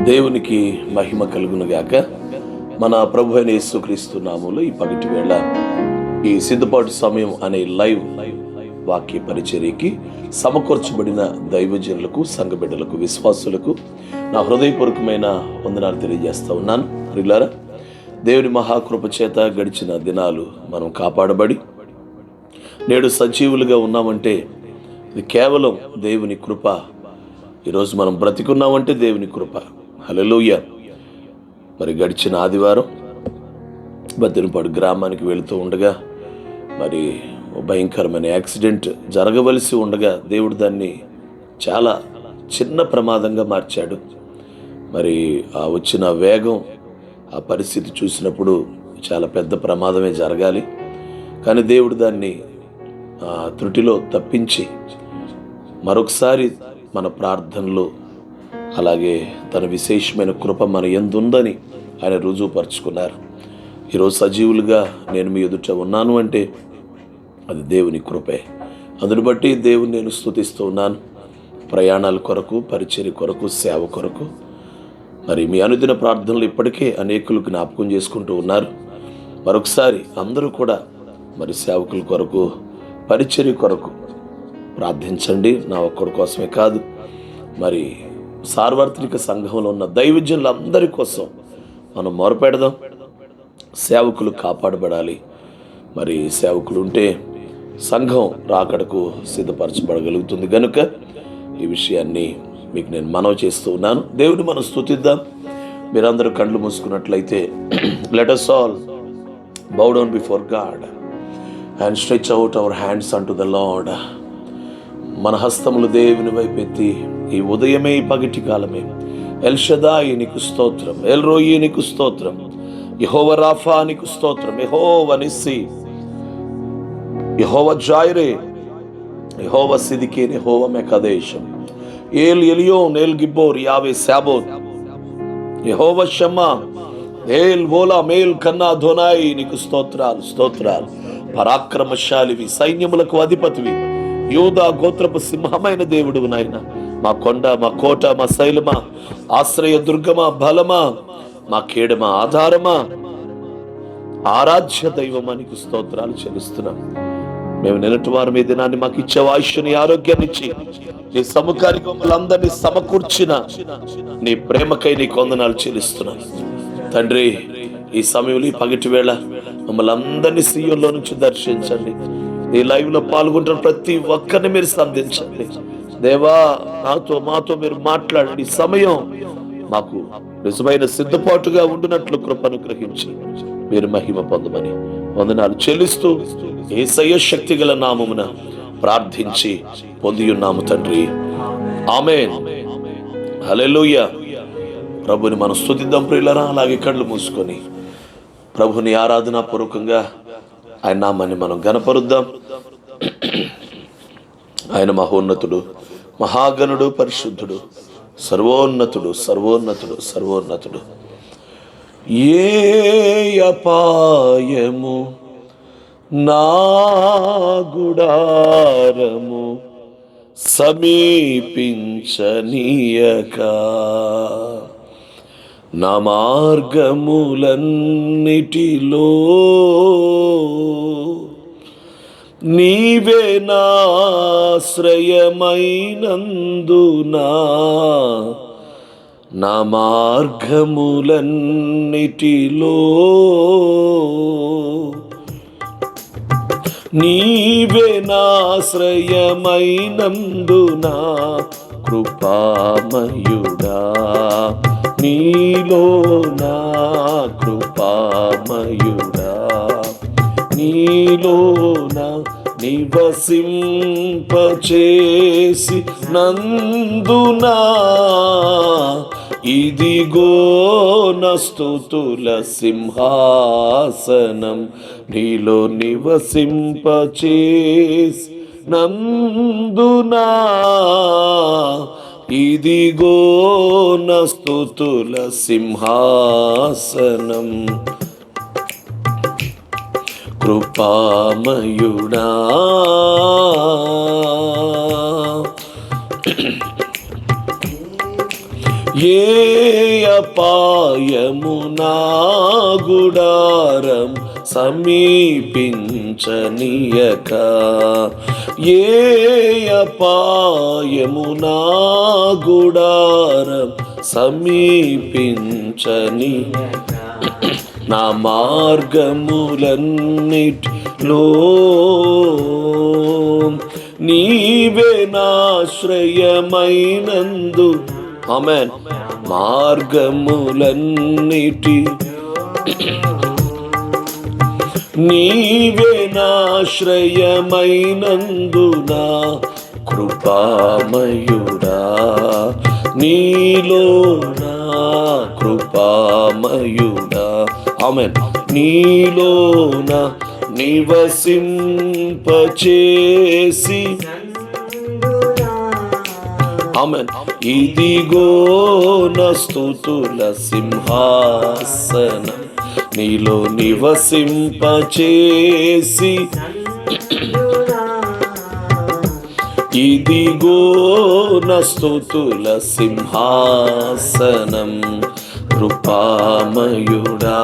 దేవునికి మహిమ కలుగునుగాక. మన ప్రభు అయిన యేసుక్రీస్తు నామములో ఈ పగటి వేళ ఈ సిద్ధపాటు సమయం అనే లైవ్ వాక్య పరిచర్యకి సమకూర్చబడిన దైవజనులకు, సంఘ బిడ్డలకు, విశ్వాసులకు నా హృదయపూర్వకమైన వందనాలు తెలియజేస్తా ఉన్నాను. ప్రియులారా, దేవుని మహాకృప చేత గడిచిన దినాలు మనం కాపాడబడి నేడు సజీవులుగా ఉన్నామంటే ఇది కేవలం దేవుని కృప. ఈరోజు మనం బ్రతికున్నామంటే దేవుని కృప. హల్లెలూయా. మరి గడిచిన ఆదివారం బద్దెనపాడు గ్రామానికి వెళుతూ ఉండగా మరి భయంకరమైన యాక్సిడెంట్ జరగవలసి ఉండగా దేవుడు దాన్ని చాలా చిన్న ప్రమాదంగా మార్చాడు. మరి ఆ వచ్చిన వేగం, ఆ పరిస్థితి చూసినప్పుడు చాలా పెద్ద ప్రమాదమే జరగాలి. కానీ దేవుడు దాన్ని త్రుటిలో తప్పించి మరొకసారి మన ప్రార్థనలో అలాగే తన విశేషమైన కృప మన యందుందని ఆయన రుజువుపరుచుకున్నారు. ఈరోజు సజీవులుగా నేను మీ ఎదుట ఉన్నాను అంటే అది దేవుని కృపే. అందుని బట్టి దేవుని నేను స్తుతిస్తూ ఉన్నాను. ప్రయాణాల కొరకు, పరిచర్య కొరకు, సేవ కొరకు మరి మీ అనుదిన ప్రార్థనలు ఇప్పటికే అనేకులు జ్ఞాపకం చేసుకుంటూ ఉన్నారు. మరొకసారి అందరూ కూడా మరి సేవకుల కొరకు, పరిచర్య కొరకు ప్రార్థించండి. నా ఒక్కడి కోసమే కాదు, మరి సార్వత్రిక సంఘంలో ఉన్న దైవజనులందరి కోసం మనం మొరపెడదాం. సేవకులు కాపాడబడాలి. మరి సేవకులు ఉంటే సంఘం రాకడకు సిద్ధపరచబడగలుగుతుంది. కనుక ఈ విషయాన్ని మీకు నేను మనవి చేస్తూ ఉన్నాను. దేవుని మనం స్తుతిద్దాం. మీరందరూ కళ్ళు మూసుకున్నట్లయితే let us all bow down before God and stretch out our hands unto the Lord. మన హస్తములు దేవుని వైపెత్తి ఈ ఉదయమే, ఈ పగటి కాలమే ఎల్ షదాయి నీకు స్తోత్రం, ఎల్ రోయి నీకు స్తోత్రం, యెహోవా రాఫా నీకు స్తోత్రం, యెహోవా నిస్సి, యెహోవా జాయిరే, యెహోవా సిదికేన్, యెహోవా మెకదేశం, ఏల్ ఎలియోన్, ఏల్ గిబ్బోర్, యావే శాబోత్, యెహోవా షమ్మా, ఏల్ ఓలా, మేల్ కన్నా ధోనాయి నీకు స్తోత్రాలు, స్తోత్రాలు. పరాక్రమశాలివి, సైన్యములకు అధిపతివి, యూదా గోత్రపు సింహమైన దేవుడు నాయన, మా కొండ, మా కోట, మా శైలమా, ఆశ్రయ దుర్గమా, బలమా, మా కేడమా, ఆధారమా, ఆరాధ్య దైవమా నీకు స్తోత్రాలు చెల్లిస్తున్నాం. మేము నిన్నటి వారం ఈ దినాన్ని మాకు ఇచ్చే ఆయుష్ని, ఆరోగ్యాన్ని ఇచ్చి నీ సముఖానికి మమ్మల్ని అందరినీ సమకూర్చిన నీ ప్రేమకై నీకు వందనాలు చెల్లిస్తున్నాం. తండ్రి, ఈ సమయంలో ఈ పగటి వేళ మమ్మల్ని అందరినీ సీయోలో నుంచి దర్శించండి. ఈ లైవ్ లో పాల్గొంటున్న ప్రతి ఒక్కరిని మీరు సంధించండి. దేవా, మాతో మీరు మాట్లాడండి. సమయం మాకు నిజమైన సిద్ధపాటుగా ఉండునట్లు కృపను గ్రహించి మీరు మహిమ పొందమని వందనాలు చెల్లిస్తూ యేసయ్య శక్తిగల నామమున ప్రార్థించి పొంది ఉన్నాము తండ్రి, ఆమేన్. హల్లెలూయా. ప్రభుని మనం స్తుతిద్దాం ప్రియులారా. అలాగే కళ్ళు మూసుకొని ప్రభుని ఆరాధనా పూర్వకంగా ఆయన నామాన్ని మనం గణపరుద్దాం. ఆయన మహోన్నతుడు, మహాగణుడు, పరిశుద్ధుడు, సర్వోన్నతుడు, సర్వోన్నతుడు, సర్వోన్నతుడు. ఏ అపాయము నా గుడారము సమీపించనీయక, నా మార్గములన్నిటిలో నీవే నాశ్రయమైనందునా, నా మార్గములన్నిటిలో నీవే నాశ్రయమైనందునా, కృపామయుడా నీలో నా కృపామయుడా, నీలో నా నివసింపచేసి నందునా, ఇదిగో నా స్తుతుల సింహాసనం, నీలో నివసింపచేసి నందునా, ఇదిగో నా స్తుతుల సింహాసనం. కృపామయుడా ఏ అపాయము నా గుడారం సమీపించనీయక, ఏ అపాయము నా గుడారం సమీపించని, నా మార్గములన్నిటిలో నీవే నాశ్రయమైనందు, ఆమేన్. మార్గములన్నిటి నీవే నాశ్రయమైనందున కృపామయుడా, నీలో నా కృపామయుడా, ఆమేన్. నీలోన నివసింపచేసి, ఆమేన్. ఇదిగో నా స్తుతుల సింహాసనం, నీలో నివసింపచేసి, ఇదిగో నా స్తుతుల సింహాసనం, కృపామయుడా.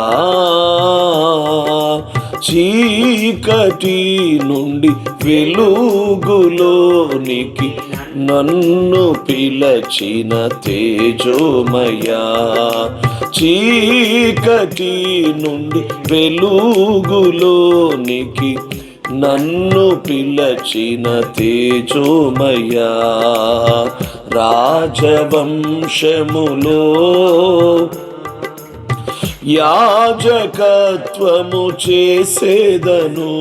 చీకటి నుండి వెలుగులోనికి నన్ను పిలచిన తేజోమయా, చీకటి నుండి వెలుగులోనికి నన్ను పిలచిన తేజోమయా, రాజవంశములో యాజకత్వము చేసేదను,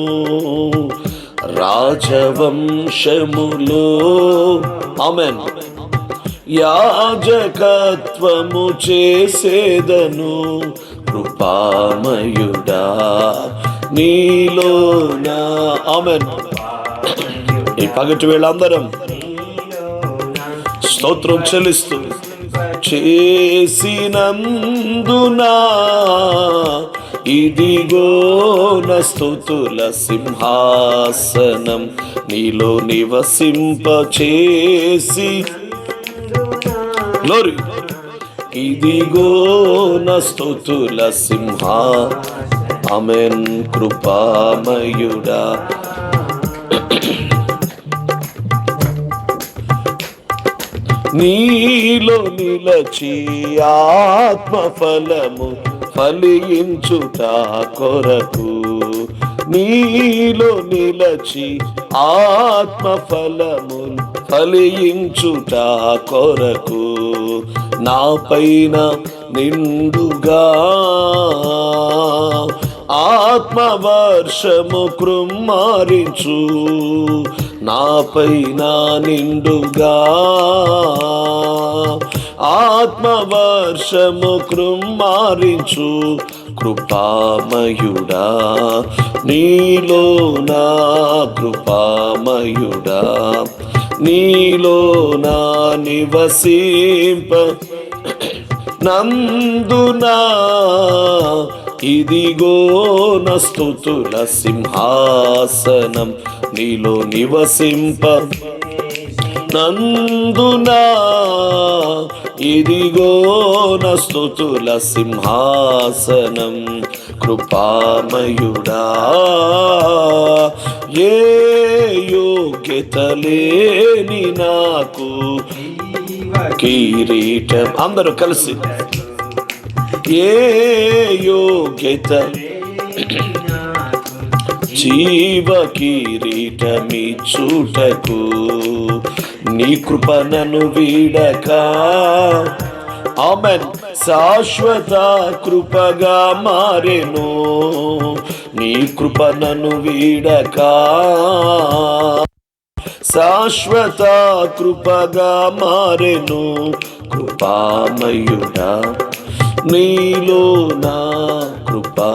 రాజవంశములో, ఆమేన్, యాజకత్వము చేసేదను, కృపామయుడా నీలోన, ఆమేన్. ఈ పగటి వేళ అందరం స్తోత్రం చెల్లిస్తూ, చేసినందునా ఇదిగో నా స్తుతుల సింహాసనం, నీలో నివసింపచేసి, గ్లోరీ, ఇదిగో నా స్తుతుల ఆమేన్, కృపామయుడా. నీలో నిలచి ఆత్మఫలము ఫలించుట కొరకు, నీలో నిలచి ఆత్మఫలము ఫలించుట కొరకు, నా పైన నిండుగా ఆత్మవర్షము కృమ్మారించు, నా పైన నిండుగా ఆత్మవర్షము కృమ్మారించు, కృపామయుడా నీలో నా కృపామయుడా, నీలో నా నివసింప నందునా, ఇదిగో నా స్తుతుల సింహాసనం, నీలో నివసింప నందునా, ఇదిగో నా స్తుతుల సింహాసనం, కృపామయుడా. ఏ యోగ్యత లేని నాకు కిరీటం, అందరూ కలిసి, ఏ యోగ్యత, జీవ కిరీటమిచ్చుటకు నీ కృప నన్ను వీడక, ఆమేన్, శాశ్వత కృపగా మారెను, నీ కృప నన్ను వీడక, శాశ్వత కృపగా మారెను, కృపామయుడా నీలో నా కృపా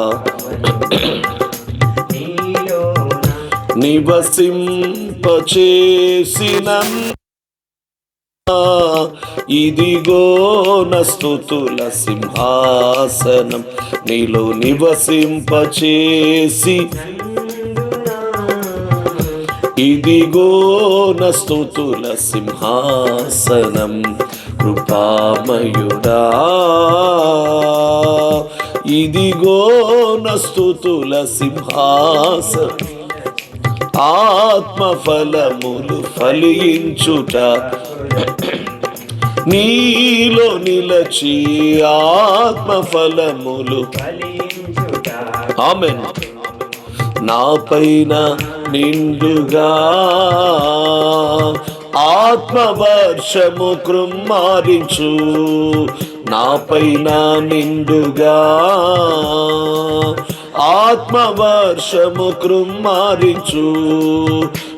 నివసింపచేసిన, ఇదిగో నా స్తుతుల సింహాసనం, నీలో నివసింపచేసి, ఇదిగో నా స్తుతుల సింహాసనం, కృపామయుడా, ఇదిగో నా స్తుతుల సింహాసనం, ఆత్మఫలములు ఫలించుట నీలో నిలచి, ఆత్మఫలములు ఆమేన్ నాపైన నిండుగా ఆత్మవర్షము కృమ్మారించు, నాపైన నిండుగా ఆత్మవర్షము కృమ్మారించు,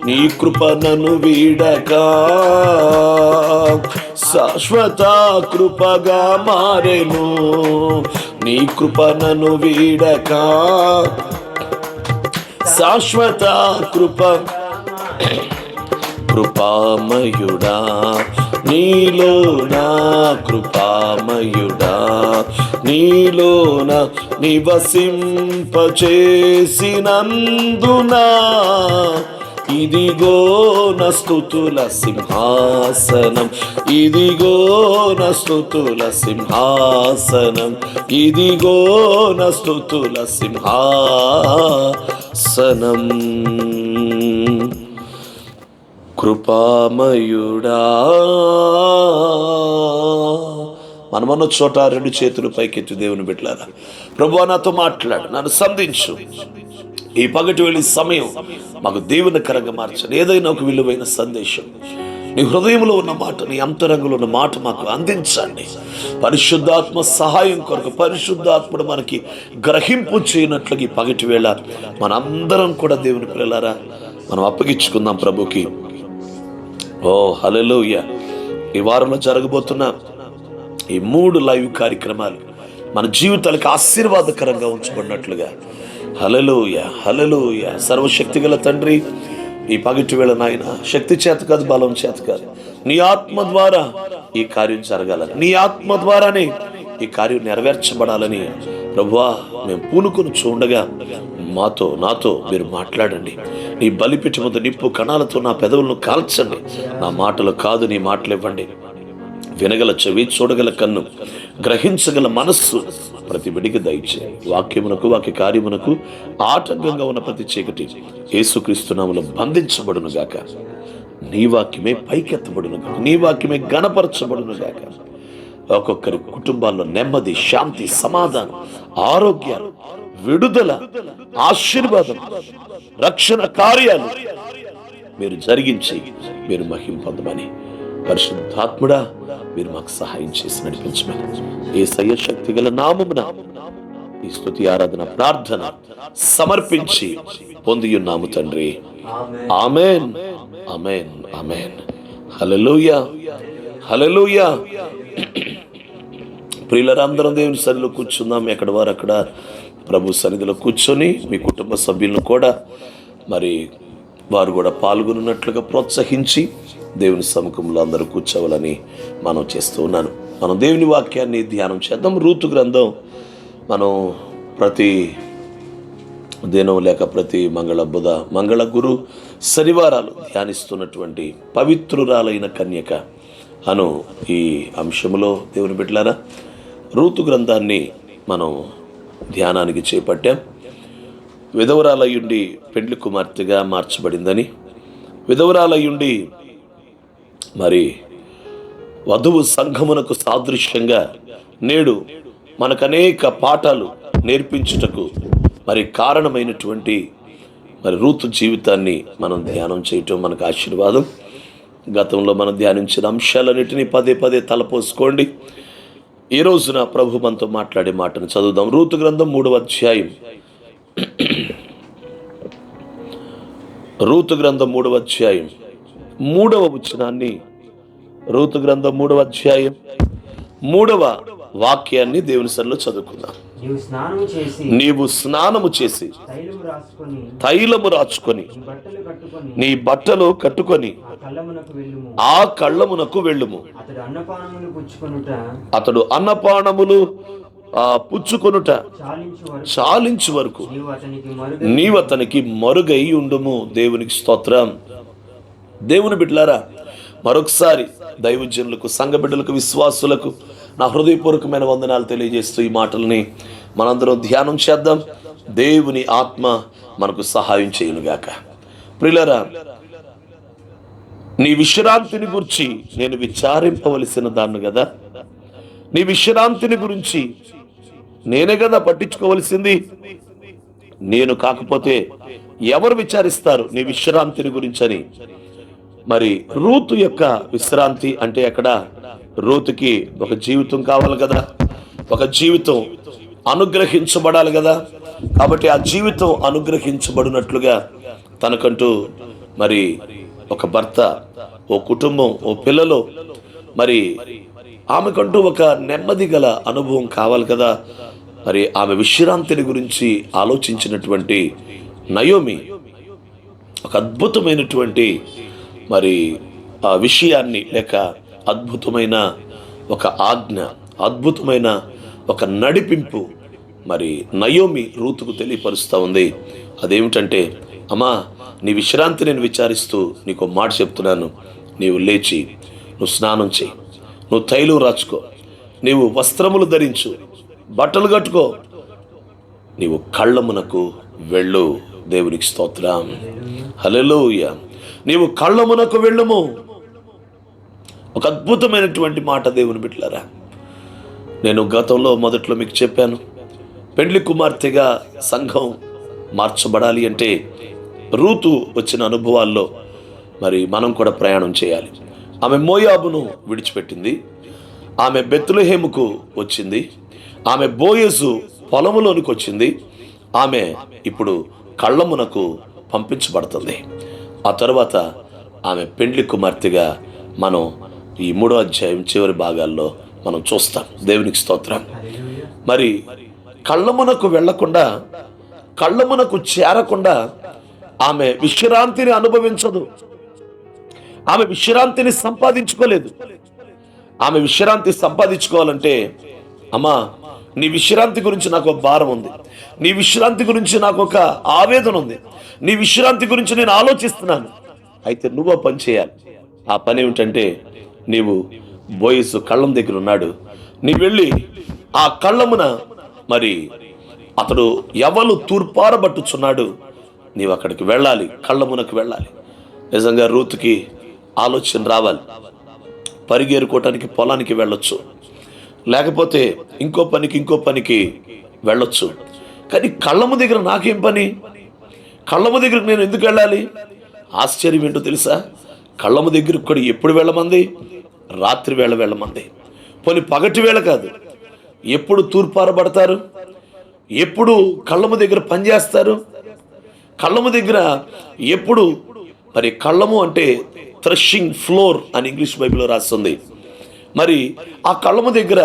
నీ కృప నన్ను వీడక శాశ్వత కృపగా మారెను, నీ కృప నన్ను వీడక శాశ్వత కృప. కృపామయుడా, నీలోన కృపామయుడా, నీలోన నివసింపచేసినందునా, ఇదిగో నా స్తుతుల సింహాసనం, ఇదిగో నా స్తుతుల సింహాసనం, ఇదిగో నా స్తుతుల సింహాసనం. కృపామయుడా, మనమన్న చోట రెండు చేతులు పైకెత్తి దేవుని బిడ్డలారా, ప్రభువా నాతో మాట్లాడు, నన్ను సంధించు. ఈ పగటి వేళ సమయం మాకు దేవునికరంగా మార్చండి. ఏదైనా ఒక విలువైన సందేశం, నీ హృదయంలో ఉన్న మాట, నీ అంతరంగంలో ఉన్న మాట మాకు అందించండి. పరిశుద్ధాత్మ సహాయం కొరకు పరిశుద్ధాత్ముడు మనకి గ్రహింపు చేయనట్లుగా ఈ పగటి వేళ మనందరం కూడా దేవుని పిల్లలారా మనం అప్పగించుకుందాం ప్రభుకి. ఓ హల్లెలూయా. ఈ వారంలో జరగబోతున్న ఈ 3 లైవ్ కార్యక్రమాలు మన జీవితాలకు ఆశీర్వాదకరంగా ఉంచబడినట్లుగా హల్లెలూయా హల్లెలూయా. సర్వశక్తిగల తండ్రి, ఈ పగటి వేళ నాయన శక్తి చేత కాదు, బలం చేత కాదు, నీ ఆత్మ ద్వారా ఈ కార్యం జరగాలని, నీ ఆత్మ ద్వారానే ఈ కార్యం నెరవేర్చబడాలని ప్రభువా మేము పూనుకొని చూడగా నాతో మీరు మాట్లాడండి. నీ బలిపీఠం వద్ద నిప్పు కణాలతో నా పెదవులను కాల్చండి. నా మాటలు కాదు, నీ మాటలు ఇవ్వండి. వినగల చెవి, చూడగల కన్ను, గ్రహించగల మనస్సు ప్రతి బిడికి దయచేయండి. వాక్యమునకు వాక్య కార్యమునకు ఆటంకంగా ఉన్న ప్రతి చీకటి యేసుక్రీస్తు నామములో బంధించబడును గాక. నీ వాక్యమే పైకెత్తబడును గాక, నీ వాక్యమే గణపరచబడును గాక. ఒక్కొక్కరి కుటుంబాల్లో నెమ్మది, శాంతి, సమాధానం, ఆరోగ్యాలు, విడుదల, ఆశీర్వాదం, రక్షణ కార్యాలు మీరు జరిగించి మీరు మహిమ పొందమని పరిశుద్ధాత్ముడా మీరు మాకు సహాయం చేసి నడిపించమని యేసయ్య శక్తి గల నామమున ఈ స్తుతి ఆరాధన ప్రార్థన సమర్పించి పొందియున్నాము తండ్రి. ఆమేన్ ఆమేన్ ఆమేన్. హల్లెలూయా హల్లెలూయా. ప్రియులారా, అందరం దేవుని సన్నిధిలో కూర్చుందాం. ఎక్కడ వారు అక్కడ ప్రభు సన్నిధిలో కూర్చొని మీ కుటుంబ సభ్యులను కూడా మరి వారు కూడా పాల్గొన్నట్లుగా ప్రోత్సహించి దేవుని సముఖంలో అందరూ కూర్చోవాలని మనం చేస్తూ ఉన్నాను. మనం దేవుని వాక్యాన్ని ధ్యానం చేద్దాం. రూతు గ్రంథం మనం ప్రతి దినం లేక ప్రతి మంగళ గురు శనివారాలు ధ్యానిస్తున్నటువంటి పవిత్రురాలైన కన్యక అను ఈ అంశములో దేవుని బిడ్డలారా రూతు గ్రంథాన్ని మనం ధ్యానానికి చేపట్టాం. విధవరాలయ్యుండి పెండ్లి కుమార్తెగా మార్చబడిందని, విధవరాలయ్యుండి మరి వధువు సంఘమునకు సాదృశ్యంగా నేడు మనకు అనేక పాఠాలు నేర్పించుటకు మరి కారణమైనటువంటి మరి రూతు జీవితాన్ని మనం ధ్యానం చేయటం మనకు ఆశీర్వాదం. గతంలో మనం ధ్యానించిన అంశాలన్నిటినీ పదే పదే తలపోసుకోండి. ఈ రోజున ప్రభు మనతో మాట్లాడే మాటను చదువుదాం. రూతు గ్రంథం 3వ అధ్యాయం. రూతు గ్రంథం 3వ అధ్యాయం 3వ వచనాన్ని, రూతు గ్రంథం 3వ అధ్యాయం 3వ వాక్యాన్ని దేవుని సన్నిధిలో చదువుకుందాం. నీవు స్నానము చేసి తైలము రాచుకొని నీ బట్టలు కట్టుకొని ఆ కళ్ళమునకు వెళ్ళుము. అతడు అన్నపానములు పుచ్చుకొనుట చాలించు వరకు నీవు అతనికి మరుగై ఉండుము. దేవునికి స్తోత్రం. దేవుని బిడ్డలారా, మరొకసారి దైవజనులకు, సంఘ బిడ్డలకు, విశ్వాసులకు నా హృదయపూర్వకమైన వందనాలు తెలియజేస్తూ ఈ మాటల్ని మనందరం ధ్యానం చేద్దాం. దేవుని ఆత్మ మనకు సహాయం చేయునుగాక. ప్రియులారా, నీ విశ్రాంతిని గురించి నేను విచారింపవలసిన దాన్ని కదా. నీ విశ్రాంతిని గురించి నేనే కదా పట్టించుకోవలసింది. నేను కాకపోతే ఎవరు విచారిస్తారు నీ విశ్రాంతిని గురించని? మరి రూతు యొక్క విశ్రాంతి అంటే అక్కడ రూతుకి ఒక జీవితం కావాలి కదా, ఒక జీవితం అనుగ్రహించబడాలి కదా. కాబట్టి ఆ జీవితం అనుగ్రహించబడినట్లుగా తనకంటూ మరి ఒక భర్త, ఓ కుటుంబం, ఓ పిల్లలు, మరి ఆమెకంటూ ఒక నెమ్మది గల అనుభవం కావాలి కదా. మరి ఆమె విశ్రాంతిని గురించి ఆలోచించినటువంటి నయోమి ఒక అద్భుతమైనటువంటి మరి ఆ విషయాన్ని, లేక అద్భుతమైన ఒక ఆజ్ఞ, అద్భుతమైన ఒక నడిపింపు మరి నయోమి రూతుకు తెలియపరుస్తూ ఉంది. అదేమిటంటే, అమ్మా, నీ విశ్రాంతి నేను విచారిస్తూ నీకు మాట చెప్తున్నాను. నీవు లేచి నువ్వు స్నానం చేయి, నువ్వు తైలం రాచుకో, నీవు వస్త్రములు ధరించు, బట్టలు కట్టుకో, నీవు కళ్ళమునకు వెళ్ళు. దేవునికి స్తోత్రం, హల్లెలూయా. నీవు కళ్ళమునకు వెళ్ళుము. ఒక అద్భుతమైనటువంటి మాట దేవుని బిడ్డలారా. నేను గతంలో మొదట్లో మీకు చెప్పాను, పెండ్లి కుమార్తెగా సంఘం మార్చబడాలి అంటే రూతు వచ్చిన అనుభవాల్లో మరి మనం కూడా ప్రయాణం చేయాలి. ఆమె మోయాబును విడిచిపెట్టింది, ఆమె బెత్లెహేముకు వచ్చింది, ఆమె బోయజు పొలములోనికి వచ్చింది, ఆమె ఇప్పుడు కళ్ళమునకు పంపించబడుతుంది. ఆ తర్వాత ఆమె పెండ్లి కుమార్తెగా మనం ఈ 3వ అధ్యాయం చివరి భాగాల్లో మనం చూస్తాం. దేవునికి స్తోత్రం. మరి కళ్ళమునకు వెళ్లకుండా, కళ్ళమునకు చేరకుండా ఆమె విశ్రాంతిని అనుభవించదు. ఆమె విశ్రాంతిని సంపాదించుకోలేదు. ఆమె విశ్రాంతి సంపాదించుకోవాలంటే, అమ్మా, నీ విశ్రాంతి గురించి నాకు ఒక భారం ఉంది, నీ విశ్రాంతి గురించి నాకు ఒక ఆవేదన ఉంది, నీ విశ్రాంతి గురించి నేను ఆలోచిస్తున్నాను. అయితే నువ్వు పని చేయాలి. ఆ పని ఏమిటంటే, నీవు బోయసు కళ్ళం దగ్గర ఉన్నాడు, నీ వెళ్ళి ఆ కళ్ళమున మరి అతడు ఎవలు తూర్పారబట్టుచున్నాడు, నీవు అక్కడికి వెళ్ళాలి, కళ్ళమునకు వెళ్ళాలి. నిజంగా రూతుకి ఆలోచన రావాలి. పరిగేరుకోవటానికి పొలానికి వెళ్ళొచ్చు, లేకపోతే ఇంకో పనికి వెళ్ళొచ్చు. కానీ కళ్ళము దగ్గర నాకేం పని? కళ్ళము దగ్గరకు నేను ఎందుకు వెళ్ళాలి? ఆశ్చర్యం ఏంటో తెలుసా? కళ్ళము దగ్గరకు కూడా ఎప్పుడు వెళ్ళమంది? రాత్రి వేళ వెళ్ళమంది. పోనీ పగటి వేళ కాదు. ఎప్పుడు తూర్పారబడతారు, ఎప్పుడు కళ్ళము దగ్గర పనిచేస్తారు, కళ్ళము దగ్గర ఎప్పుడు మరి కళ్ళము అంటే థ్రెషింగ్ ఫ్లోర్ అని ఇంగ్లీష్ బైబిల్లో రాస్తుంది. మరి ఆ కళ్ళము దగ్గర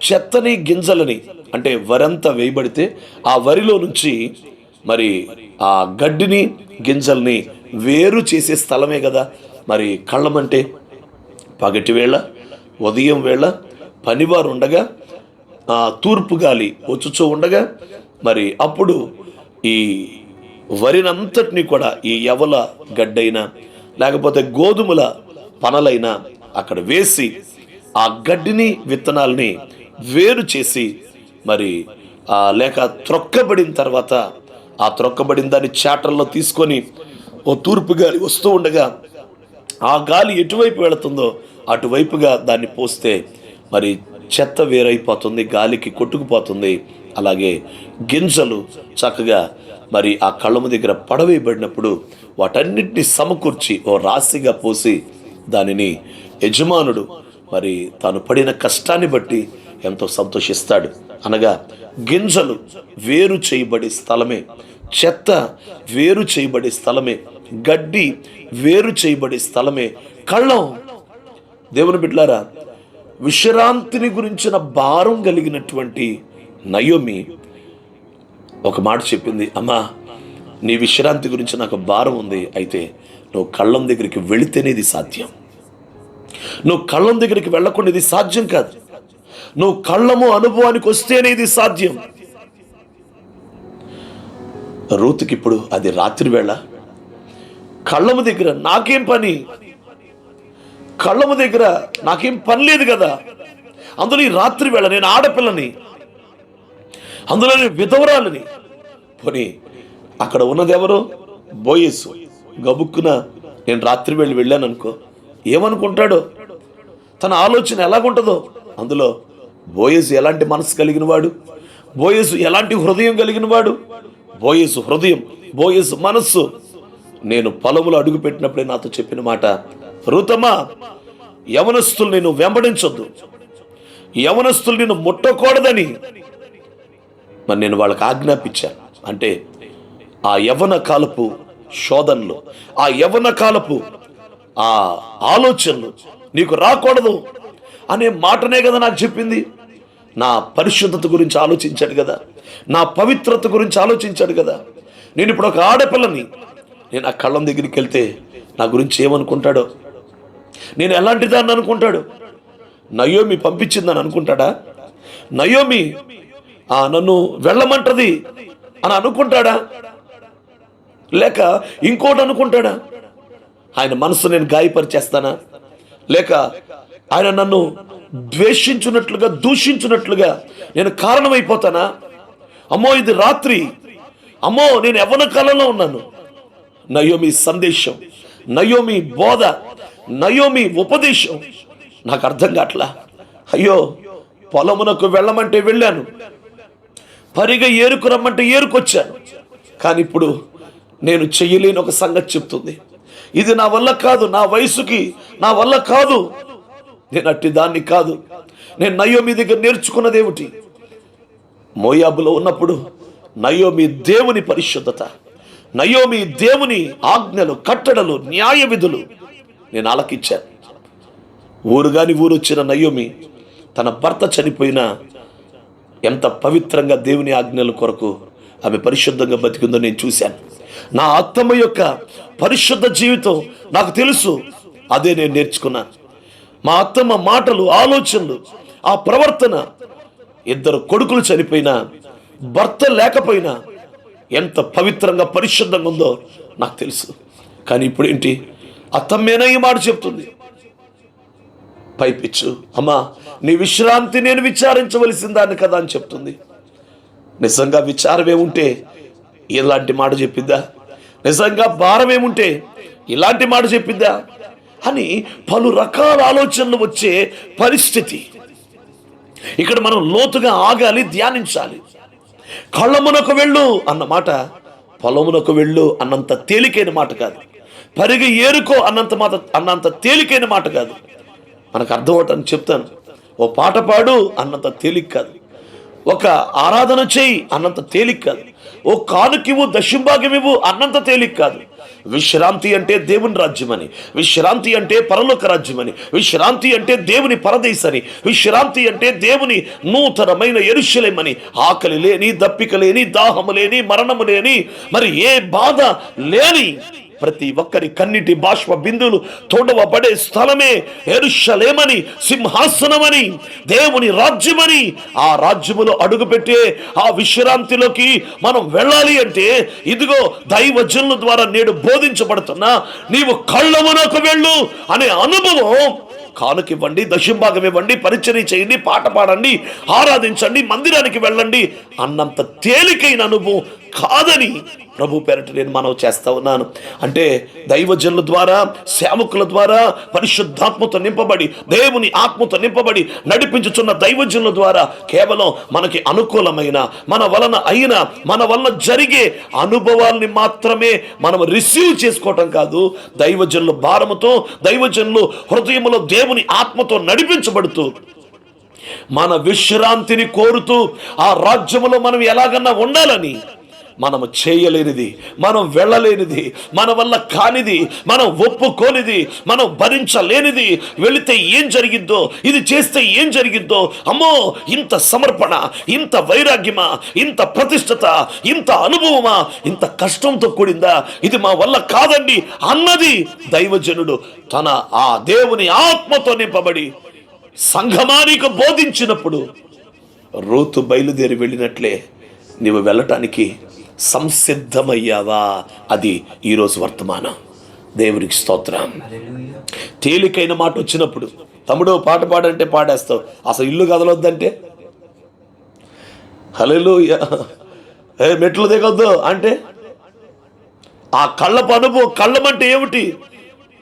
చెత్తని గింజలని, అంటే వరంతా వేయబడితే ఆ వరిలో నుంచి మరి ఆ గడ్డిని గింజల్ని వేరు చేసే స్థలమే కదా మరి కళ్ళం అంటే. పగటి వేళ, ఉదయం వేళ పనివారు ఉండగా, తూర్పు గాలి వచ్చుచూ ఉండగా, మరి అప్పుడు ఈ వరినంతటిని కూడా ఈ యవల గడ్డైనా లేకపోతే గోధుమల పనలైనా అక్కడ వేసి ఆ గడ్డిని, విత్తనాలని వేరు చేసి మరి లేక త్రొక్కబడిన తర్వాత ఆ త్రొక్కబడిన దాన్ని చాటల్లో తీసుకొని ఓ తూర్పు గాలి వస్తూ ఉండగా ఆ గాలి ఎటువైపు వెళుతుందో అటువైపుగా దాన్ని పోస్తే మరి చెత్త వేరైపోతుంది, గాలికి కొట్టుకుపోతుంది. అలాగే గింజలు చక్కగా మరి ఆ కళ్ళము దగ్గర పడవేయబడినప్పుడు వాటన్నిటిని సమకూర్చి ఓ రాశిగా పోసి దానిని యజమానుడు మరి తాను పడిన కష్టాన్ని బట్టి ఎంతో సంతోషిస్తాడు. అనగా గింజలు వేరు చేయబడే స్థలమే, చెత్త వేరు చేయబడే స్థలమే, గడ్డి వేరు చేయబడే స్థలమే కళ్ళం. దేవుని బిడ్డలారా, విశ్రాంతిని గురించిన భారం కలిగినటువంటి నయోమి ఒక మాట చెప్పింది, అమ్మా, నీ విశ్రాంతి గురించి నాకు భారం ఉంది. అయితే నువ్వు కళ్ళం దగ్గరికి వెళితేనే ఇది సాధ్యం. నువ్వు కళ్ళం దగ్గరికి వెళ్ళకుండా ఇది సాధ్యం కాదు. నువ్వు కళ్ళము అనుభవానికి వస్తేనే ఇది సాధ్యం. రూతుకి ఇప్పుడు అది రాత్రి వేళ, కళ్ళము దగ్గర నాకేం పని? కళ్ళము దగ్గర నాకేం పని లేదు కదా, అందులో ఈ రాత్రి వేళ నేను ఆడపిల్లని, అందులో నేను విధవరాలని. పోనీ అక్కడ ఉన్నది ఎవరు? బోయేసు. గబుక్కున నేను రాత్రి వెళ్ళాను అనుకో, ఏమనుకుంటాడో, తన ఆలోచన ఎలాగుంటుందో. అందులో బోయేసు ఎలాంటి మనసు కలిగిన వాడు, బోయేసు ఎలాంటి హృదయం కలిగిన వాడు, బోయేసు హృదయం, బోయేసు మనస్సు. నేను పొలములో అడుగు పెట్టినప్పుడే నాతో చెప్పిన మాట, రూతమ్మా, యవనస్తులు నేను వెంబడించొద్దు, యవనస్తులు నేను ముట్టకూడదని మరి నేను వాళ్ళకి ఆజ్ఞాపించాను. అంటే ఆ యవ్వన కాలపు శోధనలు, ఆ యవ్వన కాలపు ఆ ఆలోచనలు నీకు రాకూడదు అనే మాటనే కదా నాకు చెప్పింది. నా పరిశుద్ధత గురించి ఆలోచించాడు కదా, నా పవిత్రత గురించి ఆలోచించాడు కదా. నేను ఇప్పుడు ఒక ఆడపిల్లని, నేను ఆ కళ్ళం దగ్గరికి వెళ్తే నా గురించి ఏమనుకుంటాడో, నేను ఎలాంటి దాన్ని అనుకుంటాడు. నయోమి పంపించిందని అనుకుంటాడా? నయోమి నన్ను వెళ్ళమంటది అని అనుకుంటాడా? లేక ఇంకోటి అనుకుంటాడా? ఆయన మనసు నేను గాయపరిచేస్తానా? లేక ఆయన నన్ను ద్వేషించున్నట్లుగా, దూషించున్నట్లుగా నేను కారణమైపోతానా? అమ్మో ఇది రాత్రి, అమ్మో నేను యవ్వన కాలంలో ఉన్నాను. నయోమి సందేశం, నయోమి బోధ, నయోమి ఉపదేశం నాకు అర్థం కావట్లా. అయ్యో, పొలమునకు వెళ్ళమంటే వెళ్ళాను, పరిగా ఏరుకు రమ్మంటే ఏరుకొచ్చాను. కానీ ఇప్పుడు నేను చెయ్యలేని ఒక సంగతి చెప్తుంది. ఇది నా వల్ల కాదు, నా వయసుకి నా వల్ల కాదు, నేను అట్టి దాన్ని కాదు. నేను నయోమి దగ్గర నేర్చుకున్నది ఏమిటి? మోయాబులో ఉన్నప్పుడు నయోమి దేవుని పరిశుద్ధత, నయోమి దేవుని ఆజ్ఞలు, కట్టడలు, న్యాయ విధులు నేను ఆలకించాను. ఊరుగాని ఊరొచ్చిన నయోమి తన భర్త చనిపోయినా ఎంత పవిత్రంగా దేవుని ఆజ్ఞల కొరకు ఆమె పరిశుద్ధంగా బతికిందో నేను చూశాను. నా అత్తమ్మ యొక్క పరిశుద్ధ జీవితం నాకు తెలుసు, అదే నేను నేర్చుకున్నాను. మా అత్తమ్మ మాటలు, ఆలోచనలు, ఆ ప్రవర్తన, ఇద్దరు కొడుకులు చనిపోయినా, భర్త లేకపోయినా ఎంత పవిత్రంగా పరిశుద్ధంగా ఉందో నాకు తెలుసు. కానీ ఇప్పుడు ఏంటి, అత్తమ్మేనా ఈ మాట చెప్తుంది? పైపిచ్చు, అమ్మా నీ విశ్రాంతి నేను విచారించవలసిందాన్ని కదా అని చెప్తుంది. నిజంగా విచారమేముంటే ఇలాంటి మాట చెప్పిద్దా? నిజంగా భారమేముంటే ఇలాంటి మాట చెప్పిద్దా అని పలు రకాల ఆలోచనలు వచ్చే పరిస్థితి. ఇక్కడ మనం లోతుగా ఆగాలి, ధ్యానించాలి. కళ్ళమునకు వెళ్ళు అన్న మాట పొలమునకు వెళ్ళు అన్నంత తేలికైన మాట కాదు. పరిగి ఏరుకో అన్నంత తేలికైన మాట కాదు. మనకు అర్థం అవటాన్ని చెప్తాను. ఓ పాట పాడు అన్నంత తేలిక కాదు, ఒక ఆరాధన చేయి అన్నంత తేలిక కాదు, ఓ కానుకివ్వు, దశంభాగమివ్వు అన్నంత తేలిక కాదు. విశ్రాంతి అంటే దేవుని రాజ్యమని, విశ్రాంతి అంటే పరలోక రాజ్యమని, విశ్రాంతి అంటే దేవుని పరదేశని, విశ్రాంతి అంటే దేవుని నూతనమైన యెరూషలేమని. ఆకలి లేని, దప్పిక లేని, దాహము లేని, మరణము లేని, మరి ఏ బాధ లేని, ప్రతి ఒక్కరి కన్నిటి బాష్ప బిందువులు తోడవబడే స్థలమే యెరూషలేమని, సింహాసనమని, దేవుని రాజ్యమని. ఆ రాజ్యములో అడుగుపెట్టే ఆ విశ్రాంతిలోకి మనం వెళ్ళాలి అంటే ఇదిగో దైవజనుల ద్వారా నేడు బోధించబడుతున్నా నీవు కళ్ళమునకు వెళ్ళు అనే అనుభవం. కానుకివ్వండి, దశంభాగం ఇవ్వండి, పరిచర్య చేయండి, పాట పాడండి, ఆరాధించండి, మందిరానికి వెళ్ళండి అన్నంత తేలికైన అనుభవం కాదని ప్రభు పేరట నేను మనవి చేస్తా ఉన్నాను. అంటే దైవజనుల ద్వారా, సేవకుల ద్వారా, పరిశుద్ధాత్మతో నింపబడి, దేవుని ఆత్మతో నింపబడి నడిపించుచున్న దైవజనుల ద్వారా కేవలం మనకి అనుకూలమైన, మన వలన జరిగే అనుభవాల్ని మాత్రమే మనం రిసీవ్ చేసుకోవటం కాదు. దైవజనుల భారముతో, దైవజనులు హృదయములో దేవుని ఆత్మతో నడిపించబడుతూ మన విశ్రాంతిని కోరుతూ ఆ రాజ్యములో మనం ఎలాగన్నా ఉండాలని మనము చేయలేనిది, మనం వెళ్ళలేనిది, మన వల్ల కానిది, మనం ఒప్పుకోనిది, మనం భరించలేనిది, వెళితే ఏం జరిగిద్దో, ఇది చేస్తే ఏం జరిగిద్దో, అమ్మో ఇంత సమర్పణ, ఇంత వైరాగ్యమా, ఇంత ప్రతిష్టత, ఇంత అనుభవమా, ఇంత కష్టంతో కూడిందా, ఇది మా వల్ల కాదండి అన్నది దైవజనుడు తన ఆ దేవుని ఆత్మతో నింపబడి సంఘమానికి బోధించినప్పుడు రూతు బయలుదేరి వెళ్ళినట్లే నీవు వెళ్ళటానికి సంసిద్ధమయ్యావా? అది ఈరోజు వర్తమానం. దేవునికి స్తోత్రం. తేలికైన మాట వచ్చినప్పుడు, తమ్ముడు పాట పాడంటే పాడేస్తావు, అసలు ఇల్లు కదలొద్దంటే హల్లెలూయా, మెట్లు దిగొద్దు అంటే ఆ కళ్ళపు అనుభవం. కళ్ళం అంటే ఏమిటి?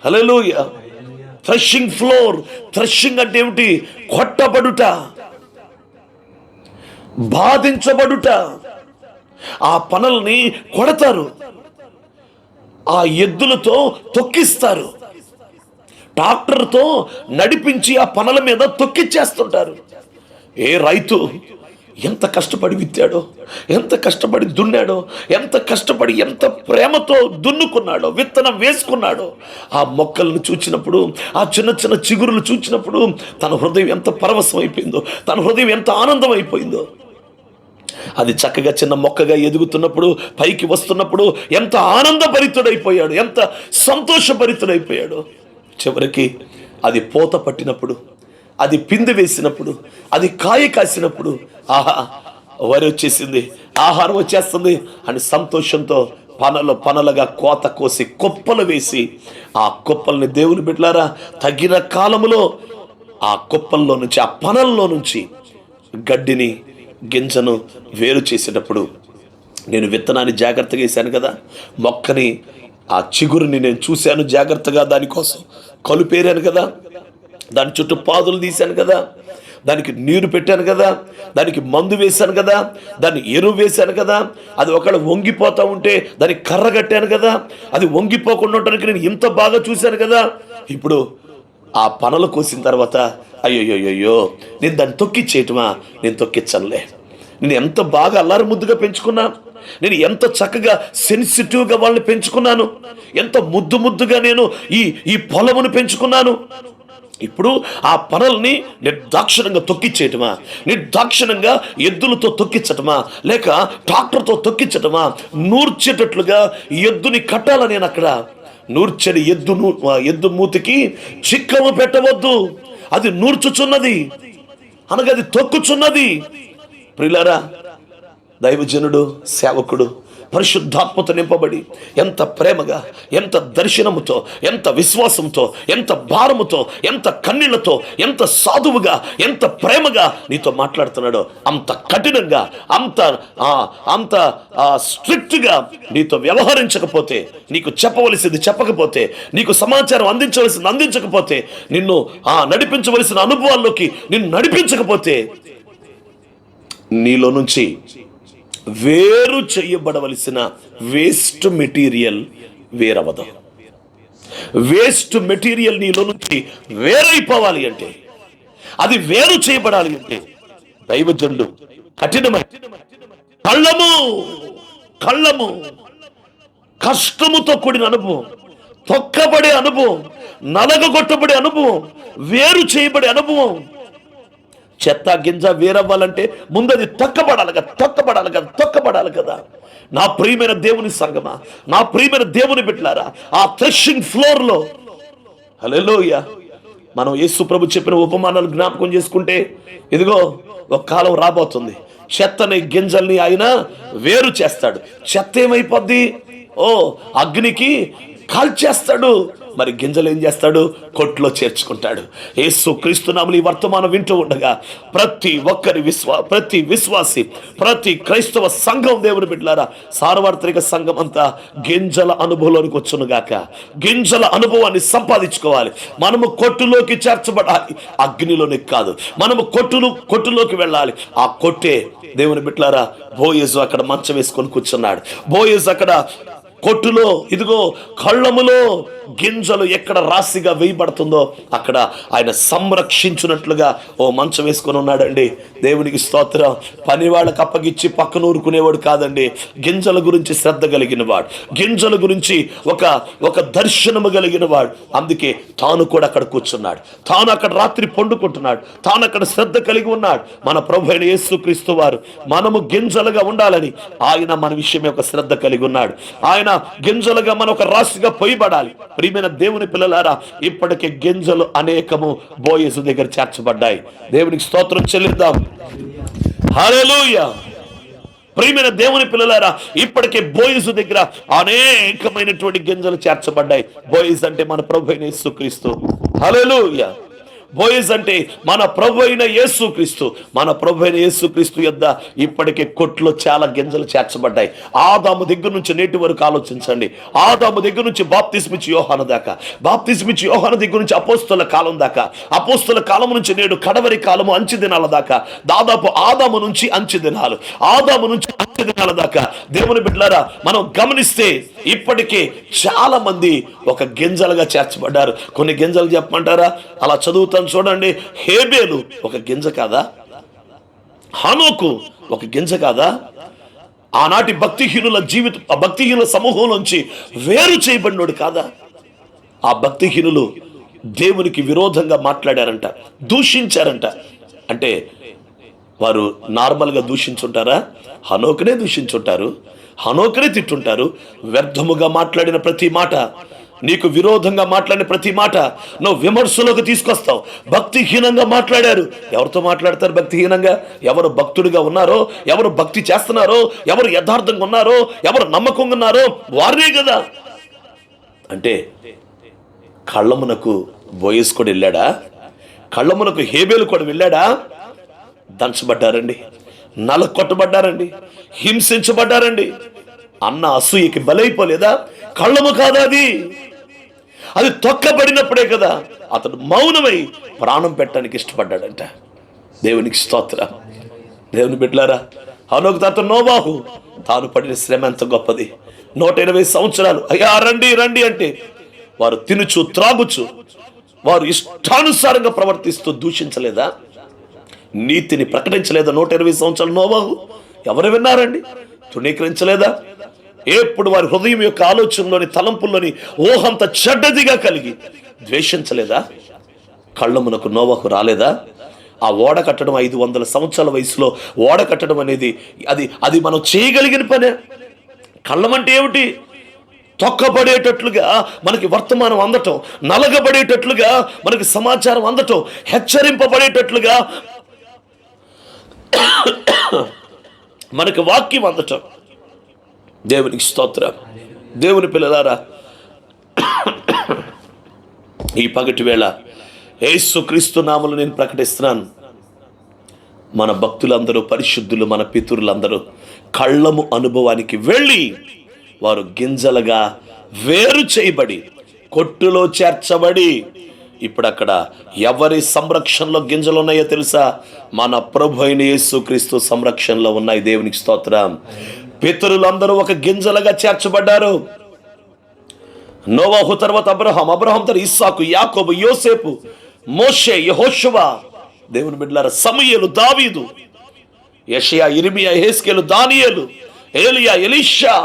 హల్లెలూయా. Threshing floor. థ్రెషింగ్ అంటే ఏమిటి? కొట్టబడుట, బాధించబడుట. ఆ పనుల్ని కొడతారు, ఆ ఎద్దులతో తొక్కిస్తారు, ట్రాక్టర్తో నడిపించి ఆ పనుల మీద తొక్కిచ్చేస్తుంటారు. ఏ రైతు ఎంత కష్టపడి విత్తాడో, ఎంత కష్టపడి దున్నాడో, ఎంత కష్టపడి ఎంత ప్రేమతో దున్నుకున్నాడో, విత్తనం వేసుకున్నాడో, ఆ మొక్కలను చూచినప్పుడు, ఆ చిన్న చిన్న చిగురులు చూచినప్పుడు తన హృదయం ఎంత పరవశం అయిపోయిందో, తన హృదయం ఎంత ఆనందం అయిపోయిందో. అది చక్కగా చిన్న మొక్కగా ఎదుగుతున్నప్పుడు, పైకి వస్తున్నప్పుడు ఎంత ఆనందభరితుడైపోయాడు, ఎంత సంతోషభరితుడైపోయాడు. చివరికి అది పూత పట్టినప్పుడు, అది పిందె వేసినప్పుడు, అది కాయ కాసినప్పుడు, ఆహా వరి వచ్చేసింది, ఆహారం వచ్చేస్తుంది అని సంతోషంతో పనలుగా కోత కోసి కుప్పలు వేసి, ఆ కుప్పల్ని దేవుని బిడ్డలారా తగిన కాలములో ఆ కుప్పల్లో నుంచి, ఆ పనల్లో నుంచి గడ్డిని, గింజను వేరు చేసేటప్పుడు, నేను విత్తనాన్ని జాగ్రత్తగా వేసాను కదా, మొక్కని, ఆ చిగురుని నేను చూశాను జాగ్రత్తగా, దానికోసం కలుపేరాను కదా, దాని చుట్టూ పాదులు తీశాను కదా, దానికి నీరు పెట్టాను కదా, దానికి మందు వేశాను కదా, దాన్ని ఎరువు వేశాను కదా, అది ఒకవేళ వంగిపోతూ ఉంటే దానికి కర్ర కట్టాను కదా, అది వంగిపోకుండా ఉండడానికి నేను ఇంత బాగా చూశాను కదా. ఇప్పుడు ఆ పనులు కోసిన తర్వాత అయ్యోయ్యో నేను దాన్ని తొక్కిచ్చేయటమా? నేను తొక్కించనులే. నేను ఎంత బాగా అల్లారి ముద్దుగా పెంచుకున్నా, నేను ఎంత చక్కగా సెన్సిటివ్గా వాళ్ళని పెంచుకున్నాను, ఎంత ముద్దుగా నేను ఈ పొలమును పెంచుకున్నాను. ఇప్పుడు ఆ పనుల్ని నిర్దాక్షిణంగా తొక్కిచ్చేయటమా? నిర్దాక్షిణంగా ఎద్దులతో తొక్కించటమా? లేక ట్రాక్టర్తో తొక్కించటమా? నూర్చేటట్లుగా ఎద్దుని కట్టాల నేను అక్కడ. నూర్చని ఎద్దు మూతికి చిక్కము పెట్టవద్దు, అది నూర్చుచున్నది అనగా అది తొక్కుచున్నది. ప్రియులారా, దైవజనుడు, సేవకుడు పరిశుద్ధాత్మతో నింపబడి ఎంత ప్రేమగా, ఎంత దర్శనముతో, ఎంత విశ్వాసంతో, ఎంత భారముతో, ఎంత కన్నీళ్లతో, ఎంత సాధువుగా, ఎంత ప్రేమగా నీతో మాట్లాడుతున్నాడో, అంత కఠినంగా, అంత స్ట్రిక్ట్గా నీతో వ్యవహరించకపోతే, నీకు చెప్పవలసింది చెప్పకపోతే, నీకు సమాచారం అందించవలసింది అందించకపోతే, నిన్ను నడిపించవలసిన అనుభవాల్లోకి నిన్ను నడిపించకపోతే, నీలో నుంచి వేరు చేయబడవలసిన వేస్ట్ మెటీరియల్ వేరవదు. వేస్ట్ మెటీరియల్ నీలో నుంచి వేరైపోవాలి అంటే, అది వేరు చేయబడాలి అంటే, దైవజనుడు కఠినమైన కళ్ళము కష్టముతో కూడిన అనుభవం, తొక్కబడే అనుభవం, నలగగొట్టబడే అనుభవం, వేరు చేయబడే అనుభవం. చెత్త గింజ వేరవ్వాలంటే ముందు అది తొక్కబడాలి కదా. నా ప్రియమైన దేవుని సంగమా, నా ప్రియమైన దేవుని బిడ్డలారా, ఆ థ్రెషింగ్ ఫ్లోర్లో హల్లెలూయా, మనం యేసు ప్రభు చెప్పిన ఉపమానాలు జ్ఞాపకం చేసుకుంటే, ఇదిగో ఒక కాలం రాబోతుంది, చెత్తని గింజల్ని ఆయన వేరు చేస్తాడు. చెత్త ఏమైపోద్ది? అగ్నికి కాల్చేస్తాడు. మరి గింజలు ఏం చేస్తాడు? కొట్లో చేర్చుకుంటాడు. యేసు క్రీస్తు నామమున ఈ వర్తమానం వింటూ ఉండగా ప్రతి ఒక్కరి ప్రతి విశ్వాసి, ప్రతి క్రైస్తవ సంఘం, దేవుని బిడ్డలారా, సార్వత్రిక సంఘం అంతా గింజల అనుభవంలోనికి వచ్చును గాక. గింజల అనుభవాన్ని సంపాదించుకోవాలి. మనము కొట్టులోకి చేర్చబడాలి, అగ్నిలోనికి కాదు. మనము కొట్టులోకి వెళ్ళాలి. ఆ కొట్టే, దేవుని బిడ్డలారా, బోయజు అక్కడ మంచం వేసుకొని కూర్చున్నాడు. బోయజు అక్కడ కొట్టులో, ఇదిగో కళ్ళములో గింజలు ఎక్కడ రాశిగా వేయబడుతుందో అక్కడ ఆయన సంరక్షించున్నట్లుగా మంచం వేసుకొని ఉన్నాడండి. దేవునికి స్తోత్రం. పని వాళ్ళకి అప్పగిచ్చి పక్కన ఊరుకునేవాడు కాదండి. గింజల గురించి శ్రద్ధ కలిగిన వాడు, గింజల గురించి ఒక దర్శనము కలిగిన వాడు. అందుకే తాను కూడా అక్కడ కూర్చున్నాడు, తాను అక్కడ రాత్రి పండుకుంటున్నాడు, తాను అక్కడ శ్రద్ధ కలిగి ఉన్నాడు. మన ప్రభు అయిన యేసుక్రీస్తు వారు మనము గింజలుగా ఉండాలని ఆయన మన విషయం యొక్క శ్రద్ధ కలిగి ఉన్నాడు. ఆయన గింజలుగా మనం ఒక రాశిగా పోయబడాలి. ప్రియమైన దేవుని పిల్లలారా, ఇప్పటికే గింజలు అనేకము బోయజు దగ్గర చేర్చబడ్డాయి. దేవునికి స్తోత్రం చెల్లిద్దాం. హల్లెలూయా. ప్రియమైన దేవుని పిల్లలారా, ఇప్పటికే బోయజు దగ్గర అనేకమైనటువంటి గింజలు చేర్చబడ్డాయి. బోయజ్ అంటే మన ప్రభువైన యేసుక్రీస్తు. హల్లెలూయా. బోయజ్ అంటే మన ప్రభువైన యేసుక్రీస్తు. మన ప్రభువైన యేసుక్రీస్తు యొద్ద ఇప్పటికే కొట్లో చాలా గింజలు చేర్చబడ్డాయి. ఆదాము దగ్గర నుంచి నేటి వరకు ఆలోచించండి. ఆదాము దగ్గర నుంచి బాప్తిస్మిచ్చి యోహాను దాకా, బాప్తిస్మిచ్చి యోహాను దగ్గర నుంచి అపోస్తుల కాలం దాకా, అపోస్తుల కాలం నుంచి నేడు కడవరి కాలము అంచె దినాల దాకా, దాదాపు ఆదాము నుంచి అంచె దినాలు, ఆదాము నుంచి అంచె దినాల దాకా దేవుని బిడ్డలారా మనం గమనిస్తే ఇప్పటికే చాలా మంది ఒక గింజలుగా చేర్చబడ్డారు. కొన్ని గింజలు చెప్పమంటారా? అలా చదువుతాను చూడండి. హేబేలు ఒక గింజ కాదా? హనోకు ఒక గింజ కాదా? ఆనాటి భక్తిహీనుల భక్తిహీనుల సమూహంలోంచి వేరు చేయబడినోడు కాదా? ఆ భక్తిహీనులు దేవునికి విరోధంగా మాట్లాడారంట, దూషించారంట. అంటే వారు నార్మల్గా దూషించుంటారా? హనోకునే దూషించుంటారు, హనోకునే తిట్టుంటారు. వ్యర్థముగా మాట్లాడిన ప్రతి మాట, నీకు విరోధంగా మాట్లాడిన ప్రతి మాట నువ్వు విమర్శలోకి తీసుకొస్తావు. భక్తిహీనంగా మాట్లాడారు. ఎవరితో మాట్లాడతారు భక్తిహీనంగా? ఎవరు భక్తుడిగా ఉన్నారో, ఎవరు భక్తి చేస్తున్నారో, ఎవరు యథార్థంగా ఉన్నారో, ఎవరు నమ్మకంగా ఉన్నారో వారినే కదా. అంటే కళ్ళమునకు బోయస్ కూడా వెళ్ళాడా? కళ్ళమునకు హేబేలు కూడా వెళ్ళాడా? దంచబడ్డారండి, నలకొట్టబడ్డారండి, హింసించబడ్డారండి. అన్న అసూయకి బలైపోలేదా? కళ్ళము కాదా అది? అది తొక్కబడినప్పుడే కదా అతడు మౌనమై ప్రాణం పెట్టడానికి ఇష్టపడ్డాడంట. దేవునికి స్తోత్రం. దేవుని బిడ్డలారా, హనోకు తాత నోవాహు తాను పడిన శ్రమ ఎంత గొప్పది. 120 సంవత్సరాలు అయ్యా రండి రండి అంటే వారు తినుచు త్రాగుచు వారు ఇష్టానుసారంగా ప్రవర్తిస్తూ దూషించలేదా? నీతిని ప్రకటించలేదా? 120 సంవత్సరాలు నోవాహు ఎవరు విన్నారండి? తృణీకరించలేదా? ఎప్పుడు వారి హృదయం యొక్క ఆలోచనలోని తలంపుల్లోని ఊహంత చెడ్డదిగా కలిగి ద్వేషించలేదా? కళ్ళమునకు నోవాహు రాలేదా? ఆ ఓడ కట్టడం 500 సంవత్సరాల వయసులో ఓడ కట్టడం అనేది అది మనం చేయగలిగిన పనే. కళ్ళమంటే ఏమిటి? తొక్కబడేటట్లుగా మనకి వర్తమానం అందటం, నలగబడేటట్లుగా మనకి సమాచారం అందటం, హెచ్చరింపబడేటట్లుగా మనకి వాక్యం అందటం. దేవునికి స్తోత్రం. దేవుని పిల్లలారా, ఈ పగటి వేళ యేసుక్రీస్తు నామములో నేను ప్రకటిస్తున్నాను. మన భక్తులందరూ, పరిశుద్ధులు, మన పితరులందరూ కళ్ళము అనుభవానికి వెళ్ళి వారు గింజలుగా వేరు చేయబడి కొట్టులో చేర్చబడి ఇప్పుడు అక్కడ ఎవరి సంరక్షణలో గింజలు ఉన్నాయో తెలుసా? మన ప్రభు అయిన యేసుక్రీస్తు సంరక్షణలో ఉన్నాయి. దేవునికి స్తోత్రం. పితరులందరూ ఒక గింజలుగా చేర్చబడ్డారు. నోవాహు తర్వాత అబ్రహాం, అబ్రహాం తర్వాత ఇస్సాకు, యాకోబు, యోసేపు, మోషే, యెహోషువ, దేవుని బిడ్డలారా, సమూయేలు, దావీదు, యెషయా, ఇర్మియా, యెహెజ్కేలు, దానియేలు, ఏలియా, ఎలీషా,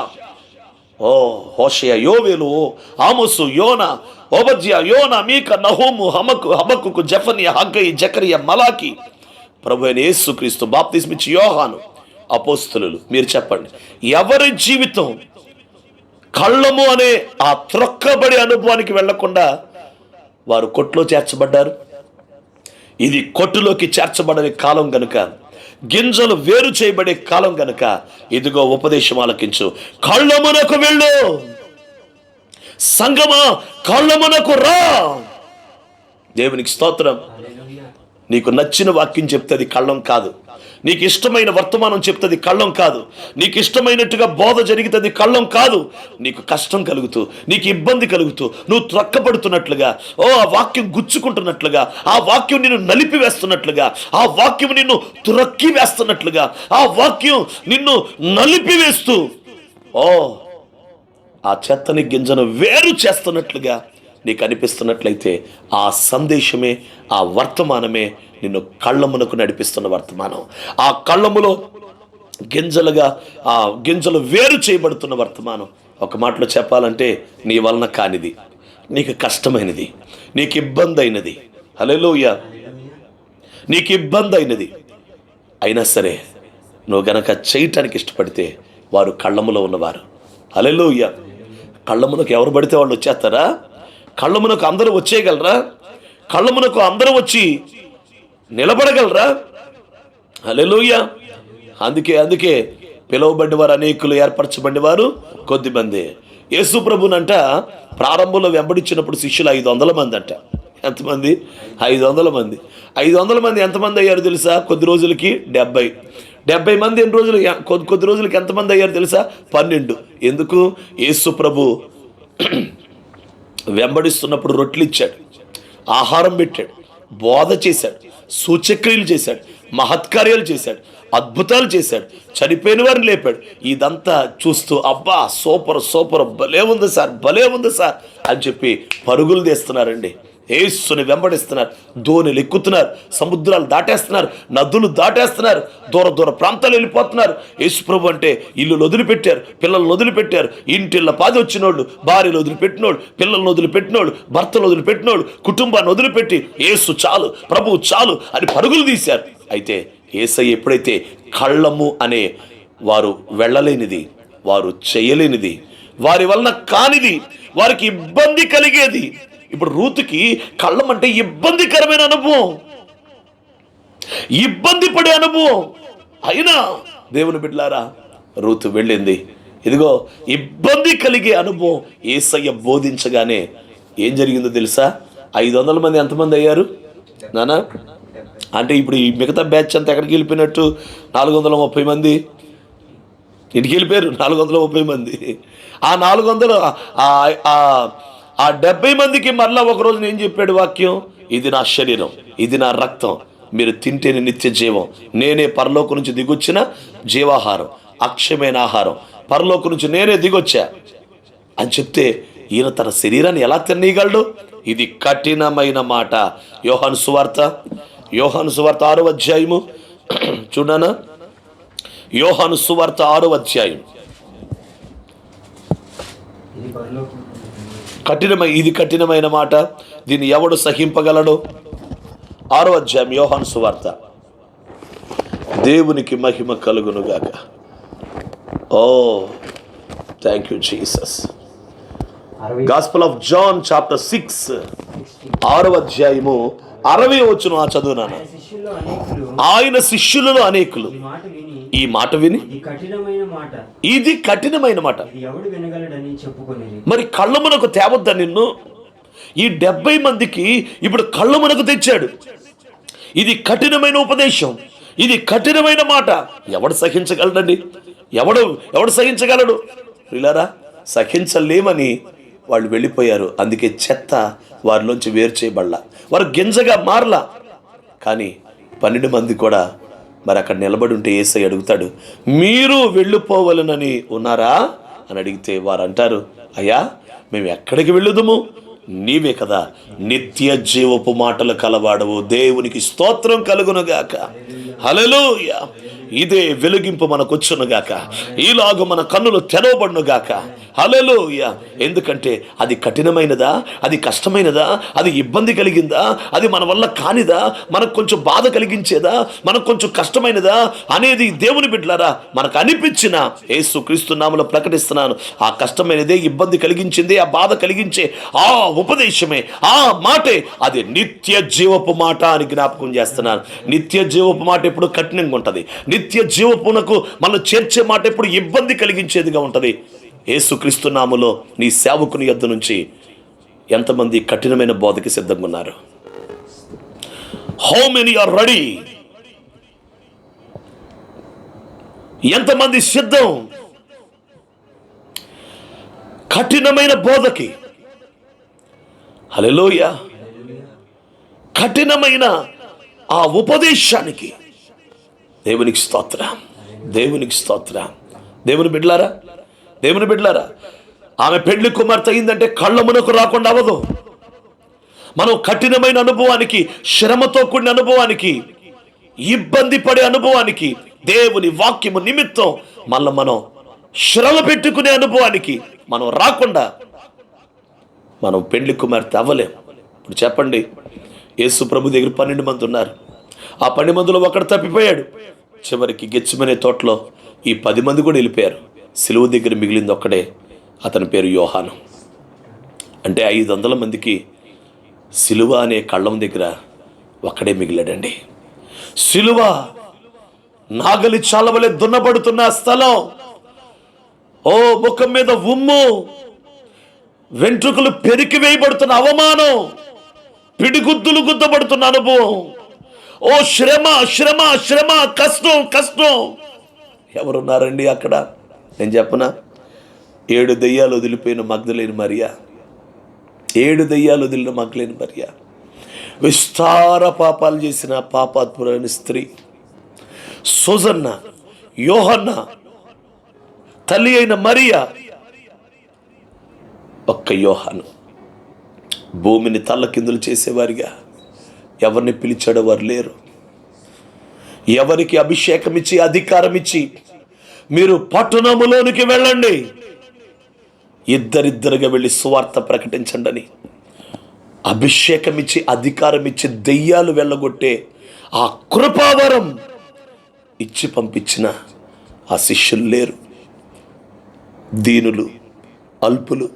హోషేయ, యోవేలు, ఆమోసు, యోనా, ఓబద్యా, యోనా, మీకా, నహూము, హబక్కుకు, జెఫన్యా, హగ్గయి, జకరియా, మలాకి, ప్రభు అయిన యేసుక్రీస్తు, బాప్తిస్మిచ్చి యోహాను, అపోస్తలులు. మీరు చెప్పండి, ఎవరి జీవితం కళ్ళము అనే ఆ త్రొక్కబడి అనుభవానికి వెళ్లకుండా వారు కొట్లో చేర్చబడ్డారు? ఇది కొట్టులోకి చేర్చబడే కాలం గనుక, గింజలు వేరు చేయబడే కాలం గనుక ఇదిగో ఉపదేశం ఆలకించు. కళ్ళమునకు వెళ్ళు, సంగమా కళ్ళమునకు రా. దేవునికి స్తోత్రం. నీకు నచ్చిన వాక్యం చెప్తుంది కళ్ళం కాదు. నీకు ఇష్టమైన వర్తమానం చెప్తుంది కళ్ళం కాదు. నీకు ఇష్టమైనట్టుగా బోధ జరుగుతుంది కళ్ళం కాదు. నీకు కష్టం కలుగుతూ, నీకు ఇబ్బంది కలుగుతూ, నువ్వు త్రక్కబడుతున్నట్లుగా, ఆ వాక్యం గుచ్చుకుంటున్నట్లుగా, ఆ వాక్యం నిన్ను నలిపి వేస్తున్నట్లుగా, ఆ వాక్యం నిన్ను త్రక్కి వేస్తున్నట్లుగా, ఆ వాక్యం నిన్ను నలిపి వేస్తూ ఆ చెత్తని గింజను వేరు చేస్తున్నట్లుగా నీకు అనిపిస్తున్నట్లయితే ఆ సందేశమే, ఆ వర్తమానమే నిన్ను కళ్ళమునకు నడిపిస్తున్న వర్తమానం. ఆ కళ్ళములో గింజలుగా, ఆ గింజలు వేరు చేయబడుతున్న వర్తమానం. ఒక మాటలో చెప్పాలంటే నీ వలన కానిది, నీకు కష్టమైనది, నీకు ఇబ్బంది అయినది, హల్లెలూయా, నీకు ఇబ్బంది అయినది అయినా సరే నువ్వు గనక చేయటానికి ఇష్టపడితే వారు కళ్ళములో ఉన్నవారు. హల్లెలూయా. కళ్ళమునకు ఎవరు పడితే వాళ్ళు వచ్చేస్తారా? కళ్ళమునకు అందరూ వచ్చేయగలరా? కళ్ళమునకు అందరూ వచ్చి నిలబడగలరా? హల్లెలూయా. అందుకే పిలువబడి వారు అనేకులు, ఏర్పరచబడి వారు కొద్దిమంది. యేసు ప్రభునంట ప్రారంభంలో వెంబడించినప్పుడు శిష్యులు 500 మంది అంట. ఎంతమంది? 500 మంది. 500 మంది ఎంతమంది అయ్యారు తెలుసా? కొద్ది రోజులకి 70 మంది. ఎన్ని రోజులు? కొద్ది రోజులకి ఎంతమంది అయ్యారు తెలుసా? 12. ఎందుకు? యేసు ప్రభు వెంబడిస్తున్నప్పుడు రొట్టెలు ఇచ్చాడు, ఆహారం పెట్టాడు, బోధ చేశాడు, సూచక్రియలు చేశాడు, మహత్కార్యాలు చేశాడు, అద్భుతాలు చేశాడు, చనిపోయిన వారిని లేపాడు. ఇదంతా చూస్తూ అబ్బా సూపర్ భలే ఉంది సార్ అని చెప్పి పరుగులు తీస్తున్నారండి. యేసుని వెంబడిస్తున్నారు, దోణిలు ఎక్కుతున్నారు, సముద్రాలు దాటేస్తున్నారు, నదులు దాటేస్తున్నారు, దూర ప్రాంతాలు వెళ్ళిపోతున్నారు. యేసు ప్రభు అంటే ఇల్లులు వదిలిపెట్టారు, పిల్లలను వదిలిపెట్టారు, ఇంటిళ్ళ పాది వచ్చినోళ్ళు, భార్యలు వదిలిపెట్టినోళ్ళు, పిల్లలను వదిలిపెట్టినోళ్ళు, భర్తలు వదిలిపెట్టినోళ్ళు, కుటుంబాన్ని వదిలిపెట్టి యేసు చాలు, ప్రభువు చాలు అని పరుగులు తీశారు. అయితే యేసయ్య ఎప్పుడైతే కళ్ళము అనే వారు వెళ్ళలేనిది, వారు చేయలేనిది, వారి వలన కానిది, వారికి ఇబ్బంది కలిగేది. ఇప్పుడు రూతుకి కళ్ళం అంటే ఇబ్బందికరమైన అనుభవం, ఇబ్బంది పడే అనుభవం. అయినా దేవుని బిడ్డలారా, రూతు వెళ్ళింది. ఇదిగో ఇబ్బంది కలిగే అనుభవం యేసయ్య బోధించగానే ఏం జరిగిందో తెలుసా? 500 మంది ఎంతమంది అయ్యారు నానా? అంటే ఇప్పుడు ఈ మిగతా బ్యాచ్ అంతా ఎక్కడికి వెళ్ళిపోయినట్టు? 430 మంది ఇంటికి వెళ్ళిపోయారు. 430 మంది. ఆ 400 ఆ 70 మందికి మరలా ఒక రోజున ఏం చెప్పాడు వాక్యం? ఇది నా శరీరం, ఇది నా రక్తం, మీరు తింటేనే నిత్య జీవం, నేనే పరలోకం నుంచి దిగొచ్చిన జీవాహారం, అక్షయమైన ఆహారం, పరలోకం నుంచి నేనే దిగొచ్చా అని చెప్తే ఈయన తన శరీరాన్ని ఎలా తినేయగలడు? ఇది కఠినమైన మాట. యోహాను సువార్త 6వ అధ్యాయము చూడనా? యోహాను సువార్త 6వ అధ్యాయం. ఇది కఠినమైన మాట, దీన్ని ఎవడు సహింపగలడు? 6వ అధ్యాయం యోహాను సువార్త. దేవునికి మహిమ కలుగునుగాక. Oh thank you Jesus. Gospel of John chapter 6 6వ అధ్యాయము 60వ వచనం చదువునాను. ఆయన శిష్యులలో అనేకులు ఈ మాట విని ఇది కఠినమైన మాట, మరి కళ్ళమునకు తేవద్దా నిన్ను? ఈ 70 మందికి ఇప్పుడు కళ్ళమునకు తెచ్చాడు. ఇది కఠినమైన ఉపదేశం, ఇది కఠినమైన మాట. ఎవడు సహించగలడండి? ఎవడు సహించగలడు? పిల్లరా, సహించలేమని వాళ్ళు వెళ్ళిపోయారు. అందుకే చెత్త వారిలోంచి వేరు చేయబడలా, వారు గింజగా మారలా. కానీ 12 మంది కూడా మరి అక్కడ నిలబడి ఉంటే యేసయ్య అడుగుతాడు, మీరు వెళ్ళిపోవాలనని ఉన్నారా అని అడిగితే వారు అంటారు, అయ్యా మేము ఎక్కడికి వెళ్ళుదుము? నీవే కదా నిత్య జీవపు మాటలు కలవాడవు. దేవునికి స్తోత్రం కలుగునుగాక. హల్లెలూయా. ఇదే వెలుగింపు మనకొచ్చునుగాక, ఈలాగు మన కన్నులు తెరవబడునుగాక. హల్లెలూయా. ఎందుకంటే అది కఠినమైనదా, అది కష్టమైనదా, అది ఇబ్బంది కలిగిందా, అది మన వల్ల కానిదా, మనకు కొంచెం బాధ కలిగించేదా, మనకు కొంచెం కష్టమైనదా అనేది దేవుని బిడ్డలారా మనకు అనిపించిన యేసు క్రీస్తు నామములో ప్రకటిస్తున్నాను. ఆ కష్టమైనదే, ఇబ్బంది కలిగించింది, ఆ బాధ కలిగించే ఆ ఉపదేశమే, ఆ మాటే అది నిత్య జీవపు మాట అని జ్ఞాపకం చేస్తున్నాను. నిత్య జీవపు మాట ఎప్పుడు కఠినంగా ఉంటుంది. నిత్య జీవపునకు మనం చేర్చే మాట ఎప్పుడు ఇబ్బంది కలిగించేదిగా ఉంటుంది. యేసుక్రీస్తు నామములో నీ సేవకుని యొద్ద నుంచి ఎంతమంది కఠినమైన బోధకి సిద్ధంగా ఉన్నారు? How many are ready? ఎంతమంది సిద్ధం కఠినమైన బోధకి? హల్లెలూయా. కఠినమైన ఆ ఉపదేశానికి దేవునికి స్తోత్రం, దేవునికి స్తోత్రం. దేవుని బిడ్డలారా, ఆమె పెళ్లి కుమార్తె అయిందంటే కళ్ళమునకు రాకుండా అవ్వదు. మనం కఠినమైన అనుభవానికి, శ్రమతో కూడిన అనుభవానికి, ఇబ్బంది పడే అనుభవానికి, దేవుని వాక్యము నిమిత్తం మళ్ళీ మనం శ్రమ పెట్టుకునే అనుభవానికి మనం రాకుండా మనం పెళ్లి కుమార్తె అవ్వలేం. ఇప్పుడు చెప్పండి, యేసు ప్రభు దగ్గర 12 మంది ఉన్నారు. ఆ 12 మందిలో ఒకడు తప్పిపోయాడు. చివరికి గెత్సేమనే తోటలో ఈ 10 మంది కూడా వెళ్ళిపోయారు. సిలువ దగ్గర మిగిలింది ఒక్కడే, అతని పేరు యోహాను. అంటే 500 మందికి సిలువ అనే కళ్ళం దగ్గర ఒక్కడే మిగిలాడండి. సిలువ నాగలి చాలవలే దున్నబడుతున్న స్థలం. ఓ ముఖం మీద ఉమ్ము, వెంట్రుకలు పెరికి వేయబడుతున్న అవమానం, పిడిగుద్దులు గుద్దబడుతున్న అనుభవం. ఓ శ్రమ శ్రమ శ్రమ, కష్టం కష్టం. ఎవరున్నారండి అక్కడ? నేను చెప్పనా, 7 దెయ్యాలు వదిలిపోయిన మగ్దలేని మరియా, 7 దెయ్యాలు వదిలిన మగ్దలేని మరియా, విస్తార పాపాలు చేసిన పాపాత్ములైన స్త్రీ, సూజన్న, యోహన్న తల్లి అయిన మరియా, ఒక్క యోహాను భూమిని తల్లకిందులు చేసేవారిగా ఎవరిని పిలిచాడో వారు లేరు. ఎవరికి అభిషేకం ఇచ్చి అధికారం ఇచ్చి మీరు పట్టణములోనికి వెళ్ళండి, ఇద్దరిద్దరుగా వెళ్ళి సువార్త ప్రకటించండి అని అభిషేకం ఇచ్చి అధికారం ఇచ్చి దెయ్యాలు వెళ్ళగొట్టే ఆ కృపావరం ఇచ్చి పంపించిన ఆ శిష్యులు లేరు. దీనులు, అల్పులు,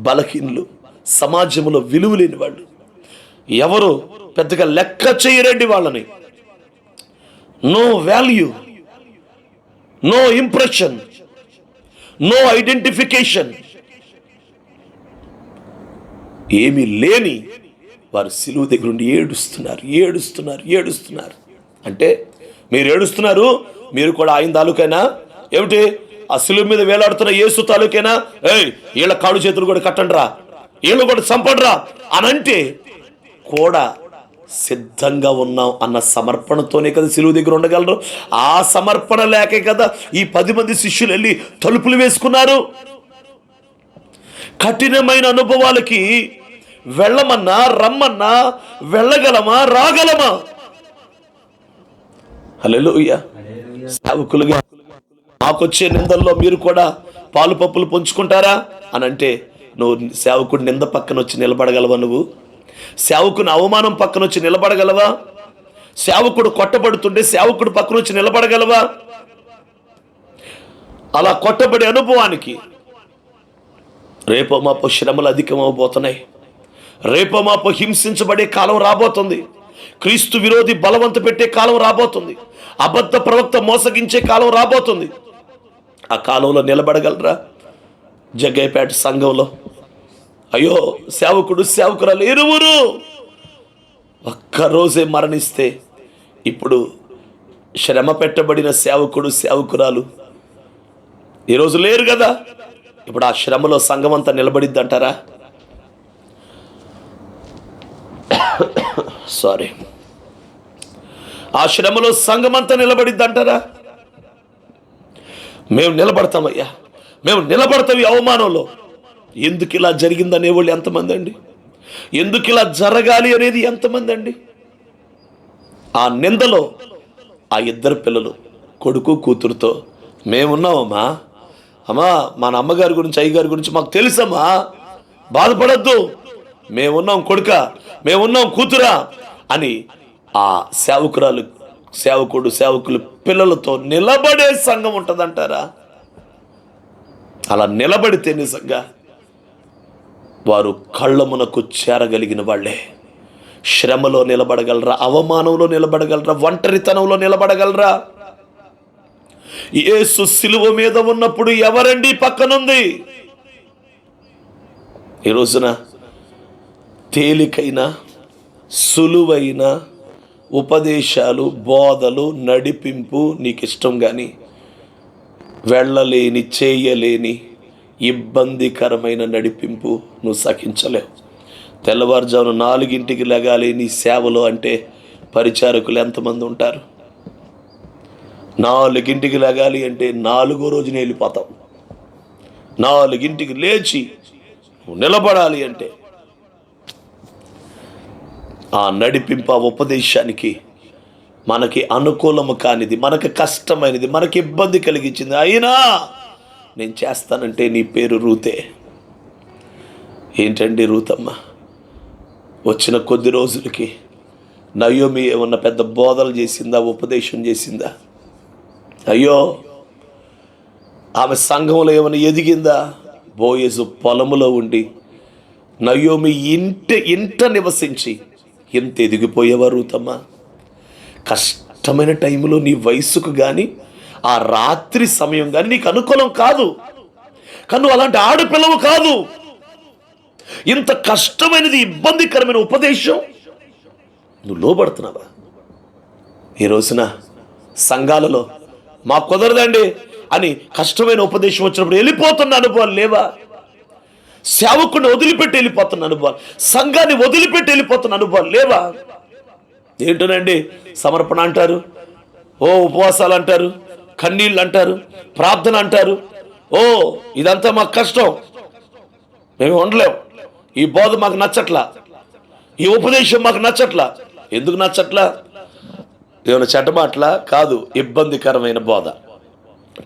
బలహీనులు, సమాజంలో విలువ లేని వాళ్ళు ఎవరు పెద్దగా లెక్క చేయరండి. వాళ్ళని no value, no impression, no identification ఏమీ లేని వారు సిలువ దగ్గర ఉండి ఏడుస్తున్నారు ఏడుస్తున్నారు ఏడుస్తున్నారు. అంటే మీరు ఏడుస్తున్నారు, మీరు కూడా ఆయన తాలూకైనా ఏమిటి? ఆ సిలువ మీద వేలాడుతున్న యేసు తాలూకైనా? వీళ్ళ కాళ్ళు చేతులు కూడా కట్టండిరా, వీళ్ళు కూడా చంపండిరా అని అంటే కూడా సిద్ధంగా ఉన్నాం అన్న సమర్పణతోనే కదా సిలువ దగ్గర ఉండగలరు. ఆ సమర్పణ లేకే కదా ఈ 10 మంది శిష్యులు వెళ్ళి తలుపులు వేసుకున్నారు. కఠినమైన అనుభవాలకి వెళ్ళమన్నా రమ్మన్నా వెళ్ళగలమా, రాగలమా? హల్లెలూయా. సేవకులుగా మాకొచ్చే నిందల్లో మీరు కూడా పాలు పప్పులు పంచుకుంటారా అని అంటే నువ్వు సేవకుడు నింద పక్కన వచ్చి నిలబడగలవా? నువ్వు సేవకుని అవమానం పక్కన వచ్చి నిలబడగలవా? సేవకుడు కొట్టబడుతుంటే సేవకుడు పక్కన వచ్చి నిలబడగలవా? అలా కొట్టబడే అనుభవానికి రేపో మాపో శ్రమలు అధికమవబోతున్నాయి. రేపో మాపో హింసించబడే కాలం రాబోతుంది. క్రీస్తు విరోధి బలవంత పెట్టే కాలం రాబోతుంది. అబద్ధ ప్రవక్త మోసగించే కాలం రాబోతుంది. ఆ కాలంలో నిలబడగలరా? జగ్గయ్యపేట సంఘంలో అయ్యో సేవకుడు సేవకురాలు ఇరువురు ఒక్కరోజే మరణిస్తే ఇప్పుడు శ్రమ పెట్టబడిన సేవకుడు సేవకురాలు ఈరోజు లేరు కదా. ఇప్పుడు ఆ శ్రమలో సంఘం అంతా నిలబడిద్ది అంటారా? సారీ, ఆ శ్రమలో సంఘం అంతా నిలబడిద్ది అంటారా? మేము నిలబడతామయ్యా, మేము నిలబడతాం ఈ అవమానంలో. ఎందుకు ఇలా జరిగింది అనేవాళ్ళు ఎంతమంది అండి? ఎందుకు ఇలా జరగాలి అనేది ఎంతమంది అండి? ఆ నిందలో ఆ 2 పిల్లలు కొడుకు కూతురుతో మేమున్నామమ్మా, అమ్మా మన అమ్మగారి గురించి అయ్యగారి గురించి మాకు తెలుసమ్మా, బాధపడద్దు, మేమున్నాం కొడుక, మేమున్నాం కూతురా అని ఆ సేవకురాలు సేవకుడు సేవకులు పిల్లలతో నిలబడే సంఘం ఉంటుందంటారా? అలా నిలబడితే నిజంగా వారు కళ్ళమునకు చేరగలిగిన వాళ్ళే. శ్రమలో నిలబడగలరా? అవమానంలో నిలబడగలరా? ఒంటరితనంలో నిలబడగలరా? యేసు సిలువ మీద ఉన్నప్పుడు ఎవరండి పక్కనుంది? ఈ రోజున తేలికైన సులువైన ఉపదేశాలు, బోధలు, నడిపింపు నీకు ఇష్టం, కానీ వెళ్ళలేని, చేయలేని ఇబ్బందికరమైన నడిపింపు నువ్వు సహించలేవు. తెల్లవారుజామున 4ంటికి లెగాలి నీ సేవలో అంటే పరిచారకులు ఎంతమంది ఉంటారు? 4ంటికి లెగాలి అంటే 4వ రోజున వెళ్ళిపోతాం. 4ంటికి లేచి నిలబడాలి అంటే ఆ నడిపింపు, ఆ ఉపదేశానికి మనకి అనుకూలము కానిది, మనకు కష్టమైనది, మనకి ఇబ్బంది కలిగించింది, అయినా నేను చేస్తానంటే నీ పేరు రూతే. ఏంటండి రూతమ్మ? వచ్చిన కొద్ది రోజులకి నయోమి ఏమన్నా పెద్ద బోధలు చేసిందా, ఉపదేశం చేసిందా? అయ్యో, ఆమె సంఘంలో ఏమైనా ఎదిగిందా? బోయజు పొలములో ఉండి నయోమి ఇంట నివసించి ఎంత ఎదిగిపోయేవా రూతమ్మ? కష్టమైన టైంలో నీ వయసుకు కానీ ఆ రాత్రి సమయం కానీ నీకు అనుకూలం కాదు. కానీ నువ్వు అలాంటి ఆడపిల్లవు కాదు. ఇంత కష్టమైనది, ఇబ్బందికరమైన ఉపదేశం నువ్వు లోబడుతున్నావా? ఈ రోజున సంఘాలలో మాకు కుదరదండి అని కష్టమైన ఉపదేశం వచ్చినప్పుడు వెళ్ళిపోతున్న అనుభవాలు లేవా? సేవకుని వదిలిపెట్టి వెళ్ళిపోతున్న అనుభవాలు, సంఘాన్ని వదిలిపెట్టి వెళ్ళిపోతున్న అనుభవాలు లేవా? ఏంటోనండి సమర్పణ అంటారు, ఉపవాసాలు అంటారు, కన్నీళ్ళు అంటారు, ప్రార్థన అంటారు. ఇదంతా మాకు కష్టం, మేము ఉండలేం, ఈ బోధ మాకు నచ్చట్లా, ఈ ఉపదేశం మాకు నచ్చట్లా. ఎందుకు నచ్చట్లా? ఏమైనా చెడ్డమాటలా? కాదు, ఇబ్బందికరమైన బోధ,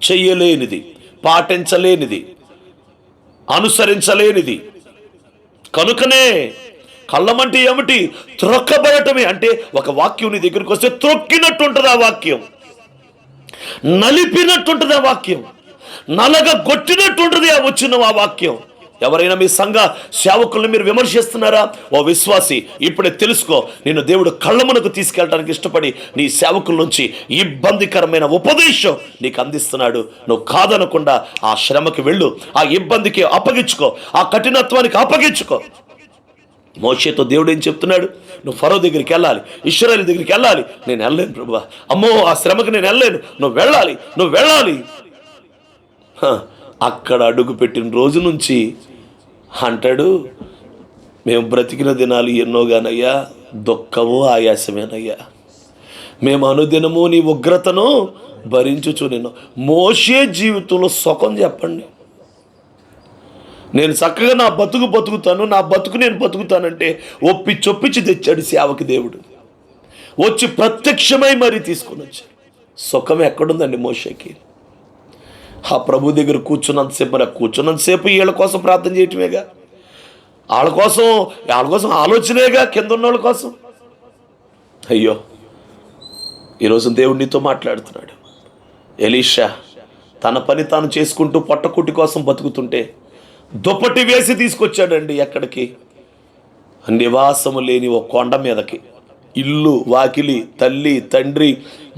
చెయ్యలేనిది, పాటించలేనిది, అనుసరించలేనిది. కనుకనే కళ్ళమంటే ఏమిటి? త్రొక్కబడటమే. అంటే ఒక వాక్యం నీ దగ్గరికి వస్తే త్రొక్కినట్టుంటుంది ఆ వాక్యం, నలిపినట్టుంటుంది ఆ వాక్యం, నలగగొట్టినట్టుంటుంది ఆ వచ్చిన ఆ వాక్యం. ఎవరైనా మీ సంఘ సేవకులను మీరు విమర్శిస్తున్నారా? ఓ విశ్వాసి, ఇప్పుడే తెలుసుకో, నిన్ను దేవుడు కళ్ళమునకు తీసుకెళ్ళడానికి ఇష్టపడి నీ సేవకుల నుంచి ఇబ్బందికరమైన ఉపదేశం నీకు అందిస్తున్నాడు. నువ్వు కాదనకుండా ఆ శ్రమకి వెళ్ళు, ఆ ఇబ్బందికి అప్పగించుకో, ఆ కఠినత్వానికి అప్పగించుకో. మోషేతో దేవుడు ఏం చెప్తున్నాడు? నువ్వు ఫరో దగ్గరికి వెళ్ళాలి, ఇశ్రాయేలు దగ్గరికి వెళ్ళాలి. నేను వెళ్ళలేను ప్రభువా, అమ్మో ఆ శ్రమకి నేను వెళ్ళలేను, నువ్వు వెళ్ళాలి, నువ్వు వెళ్ళాలి. అక్కడ అడుగు పెట్టిన రోజు నుంచి అంటాడు, మేము బ్రతికిన దినాలు ఎన్నోగానయ్యా, దుఃఖము ఆయాసమేనయ్యా, మేము అనుదినము నీ ఉగ్రతను భరించుచు నిన్ను. మోషే జీవితంలో సుఖం చెప్పండి. నేను చక్కగా నా బతుకుతాను, నా బతుకు నేను బతుకుతానంటే ఒప్పించి తెచ్చాడు సేవకి దేవుడు. వచ్చి ప్రత్యక్షమై మరీ తీసుకొని వచ్చాడు. సుఖం ఎక్కడుందండి మోషేకి? ఆ ప్రభు దగ్గర కూర్చున్నంతసేపు వీళ్ళ కోసం ప్రార్థన చేయటమేగా, వాళ్ళ కోసం ఆలోచనేగా, కింద ఉన్న వాళ్ళ కోసం. అయ్యో, ఈరోజు దేవుడు నీతో మాట్లాడుతున్నాడు. ఎలీషా తన పని తాను చేసుకుంటూ పొట్టకుట్టి కోసం బతుకుతుంటే దుప్పటి వేసి తీసుకొచ్చాడండి. ఎక్కడికి? నివాసము లేని ఒక కొండ మీదకి. ఇల్లు, వాకిలి, తల్లి, తండ్రి,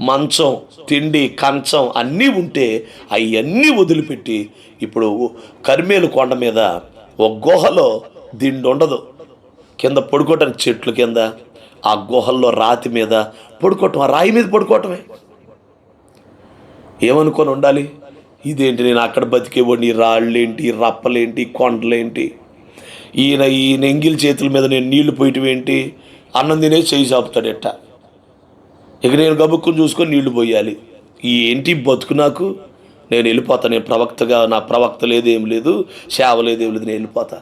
మంచం, తిండి, కంచం అన్నీ ఉంటే అవన్నీ వదిలిపెట్టి ఇప్పుడు కర్మేలు కొండ మీద ఒక గుహలో దిండు ఉండదు, కింద పడుకోవటానికి చెట్లు కింద, ఆ గుహల్లో రాతి మీద పడుకోవటం, ఆ రాయి మీద పడుకోవటమే. ఏమనుకొని ఉండాలి? ఇదేంటి, నేను అక్కడ బతికేవాడిని, రాళ్ళేంటి, రప్పలేంటి, కొండలేంటి, ఈ ఎంగిలి చేతుల మీద నేను నీళ్లు పోయటం ఏంటి, అన్నం తినే చేయి చాపుతాడు ఎట్టా, ఇక నేను గబుక్కుని చూసుకొని నీళ్లు పోయాలి, ఏంటి బతుకు నాకు, నేను వెళ్ళిపోతా, నేను ప్రవక్తగా, నా ప్రవక్త లేదు, ఏం లేదు, సేవ లేదు, ఏం లేదు, నేను వెళ్ళిపోతా.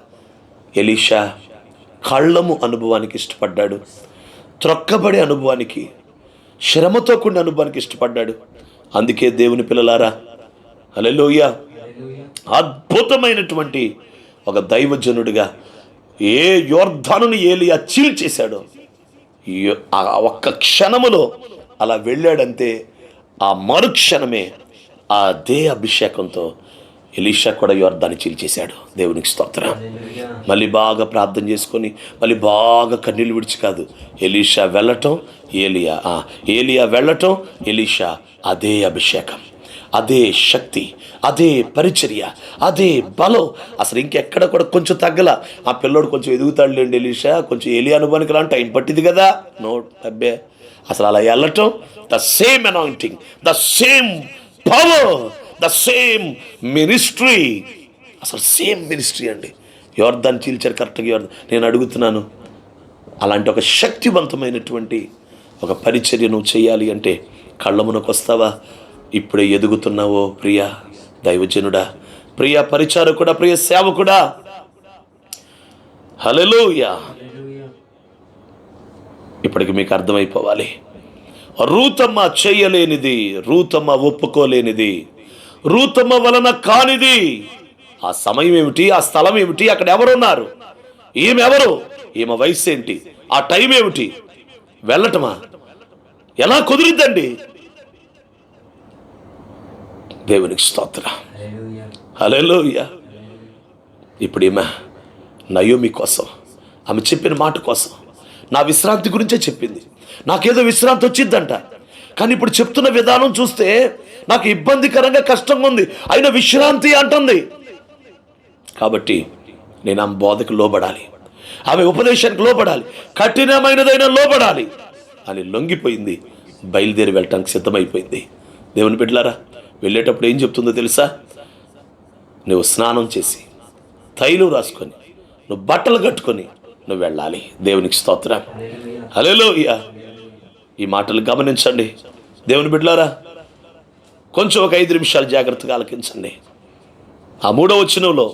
ఎలీషా కళ్ళము అనుభవానికి ఇష్టపడ్డాడు, త్రొక్కబడే అనుభవానికి, శ్రమతో కూడిన అనుభవానికి ఇష్టపడ్డాడు. అందుకే దేవుని పిల్లలారా, హల్లెలూయా, అద్భుతమైనటువంటి ఒక దైవజనుడిగా ఏ యోర్దానుని ఏలియా చీల్చేశాడో, ఆ ఒక్క క్షణములో అలా వెళ్ళాడంతే. ఆ మరుక్షణమే అదే అభిషేకంతో ఎలీషా కూడా యోర్దాన్ని చీల్చేశాడు. దేవునికి స్తోత్రం. మళ్ళీ బాగా ప్రార్థన చేసుకొని, మళ్ళీ బాగా కన్నీళ్ళు విడిచి కాదు, ఎలీషా వెళ్ళటం, ఏలియా వెళ్ళటం, ఎలీషా, అదే అభిషేకం, అదే శక్తి, అదే పరిచర్య, అదే బలం. అసలు ఇంకెక్కడ కూడా కొంచెం తగ్గల. ఆ పిల్లోడు కొంచెం ఎదుగుతాడులేండి ఎలీషా, కొంచెం ఏలియా అనుభవానికి లా టైం పట్టింది కదా, అబ్బే అసలు అలా వెళ్ళటం, the same anointing, the same power, the same ministry, అసలు సేమ్ మినిస్ట్రీ అండి. యోర్దాన్ని చీల్చారు కరెక్ట్గా. నేను అడుగుతున్నాను, అలాంటి ఒక శక్తివంతమైనటువంటి ఒక పరిచర్య నువ్వు చేయాలి అంటే కళ్ళమునకు వస్తావా? ఇప్పుడే ఎదుగుతున్నావో ప్రియా దైవజనుడా, ప్రియ పరిచారకుడా, ప్రియ సేవకుడా, హల్లెలూయా. ఇప్పటికి మీకు అర్థమైపోవాలి, రూతమ్మ చేయలేనిది, రూతమ్మ ఒప్పుకోలేనిది, రూతమ్మ వలన కానిది. ఆ సమయం ఏమిటి, ఆ స్థలం ఏమిటి, అక్కడ ఎవరున్నారు, ఈమెవరు, ఈమె వయసు ఏంటి, ఆ టైం ఏమిటి, వెళ్ళటమా ఎలా కుదిరిద్దండి? దేవునికి స్తోత్రం, హల్లెలూయా. ఇప్పుడు ఈమె నయోమి కోసం, ఆమె చెప్పిన మాట కోసం, నా విశ్రాంతి గురించే చెప్పింది. నాకేదో విశ్రాంతి వచ్చిద్దంట, కానీ ఇప్పుడు చెప్తున్న విధానం చూస్తే నాకు ఇబ్బందికరంగా కష్టంగా ఉంది, అయినా విశ్రాంతి అంటుంది. కాబట్టి నేను ఆమె బోధకు లోబడాలి, ఆమె ఉపదేశానికి లోబడాలి, కఠినమైనదైనా లోబడాలి అని లొంగిపోయింది. బయలుదేరి వెళ్ళటానికి సిద్ధమైపోయింది. దేవుని బిడ్డలారా, వెళ్ళేటప్పుడు ఏం చెప్తుందో తెలుసా? నువ్వు స్నానం చేసి తైలం రాసుకొని నువ్వు బట్టలు కట్టుకొని నువ్వు వెళ్ళాలి. దేవునికి స్తోత్రం. హల్లెలూయా. ఈ మాటలు గమనించండి దేవుని బిడ్డలారా. కొంచెం ఒక 5 నిమిషాలు జాగ్రత్తగా ఆలకించండి. ఆ 3వ వచనంలో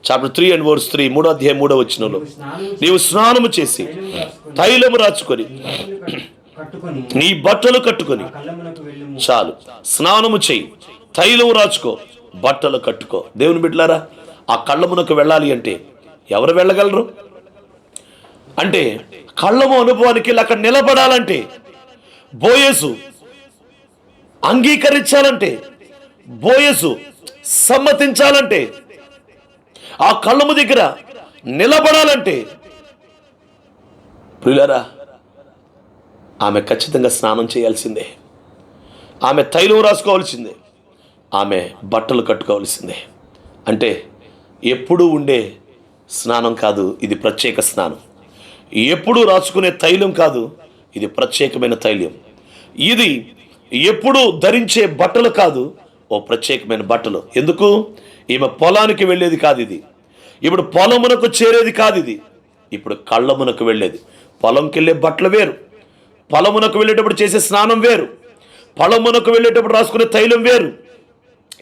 చాప్టర్ 3 and verse 3, 3వ అధ్యాయం 3వ వచనంలో, నీవు స్నానము చేసి తైలము రాచుకొని నీ బట్టలు కట్టుకొని, చాలు, స్నానము చేయి, తైలము రాచుకో, బట్టలు కట్టుకో. దేవుని బిడ్డలారా, ఆ కళ్ళమునకు వెళ్ళాలి అంటే ఎవరు వెళ్ళగలరు? అంటే కళ్ళము అనుభవానికి అక్కడ నిలబడాలంటే, బోయజు అంగీకరించాలంటే, బోయజు సమ్మతించాలంటే, ఆ కళ్ళము దగ్గర నిలబడాలంటే, ప్రియులారా, ఆమె ఖచ్చితంగా స్నానం చేయాల్సిందే, ఆమె తైలం రాసుకోవాల్సిందే, ఆమె బట్టలు కట్టుకోవాల్సిందే. అంటే ఎప్పుడూ ఉండే స్నానం కాదు, ఇది ప్రత్యేక స్నానం. ఎప్పుడూ రాసుకునే తైలం కాదు, ఇది ప్రత్యేకమైన తైలం. ఇది ఎప్పుడూ ధరించే బట్టలు కాదు, ఓ ప్రత్యేకమైన బట్టలు. ఎందుకు? ఈమె పొలానికి వెళ్ళేది కాదు, ఇది ఇప్పుడు పొలమునకు చేరేది కాదు, ఇది ఇప్పుడు కళ్ళమునకు వెళ్ళేది. పొలంకి వెళ్ళే బట్టలు వేరు, పొలమునకు వెళ్ళేటప్పుడు చేసే స్నానం వేరు, పొలమునకు వెళ్ళేటప్పుడు రాసుకునే తైలం వేరు.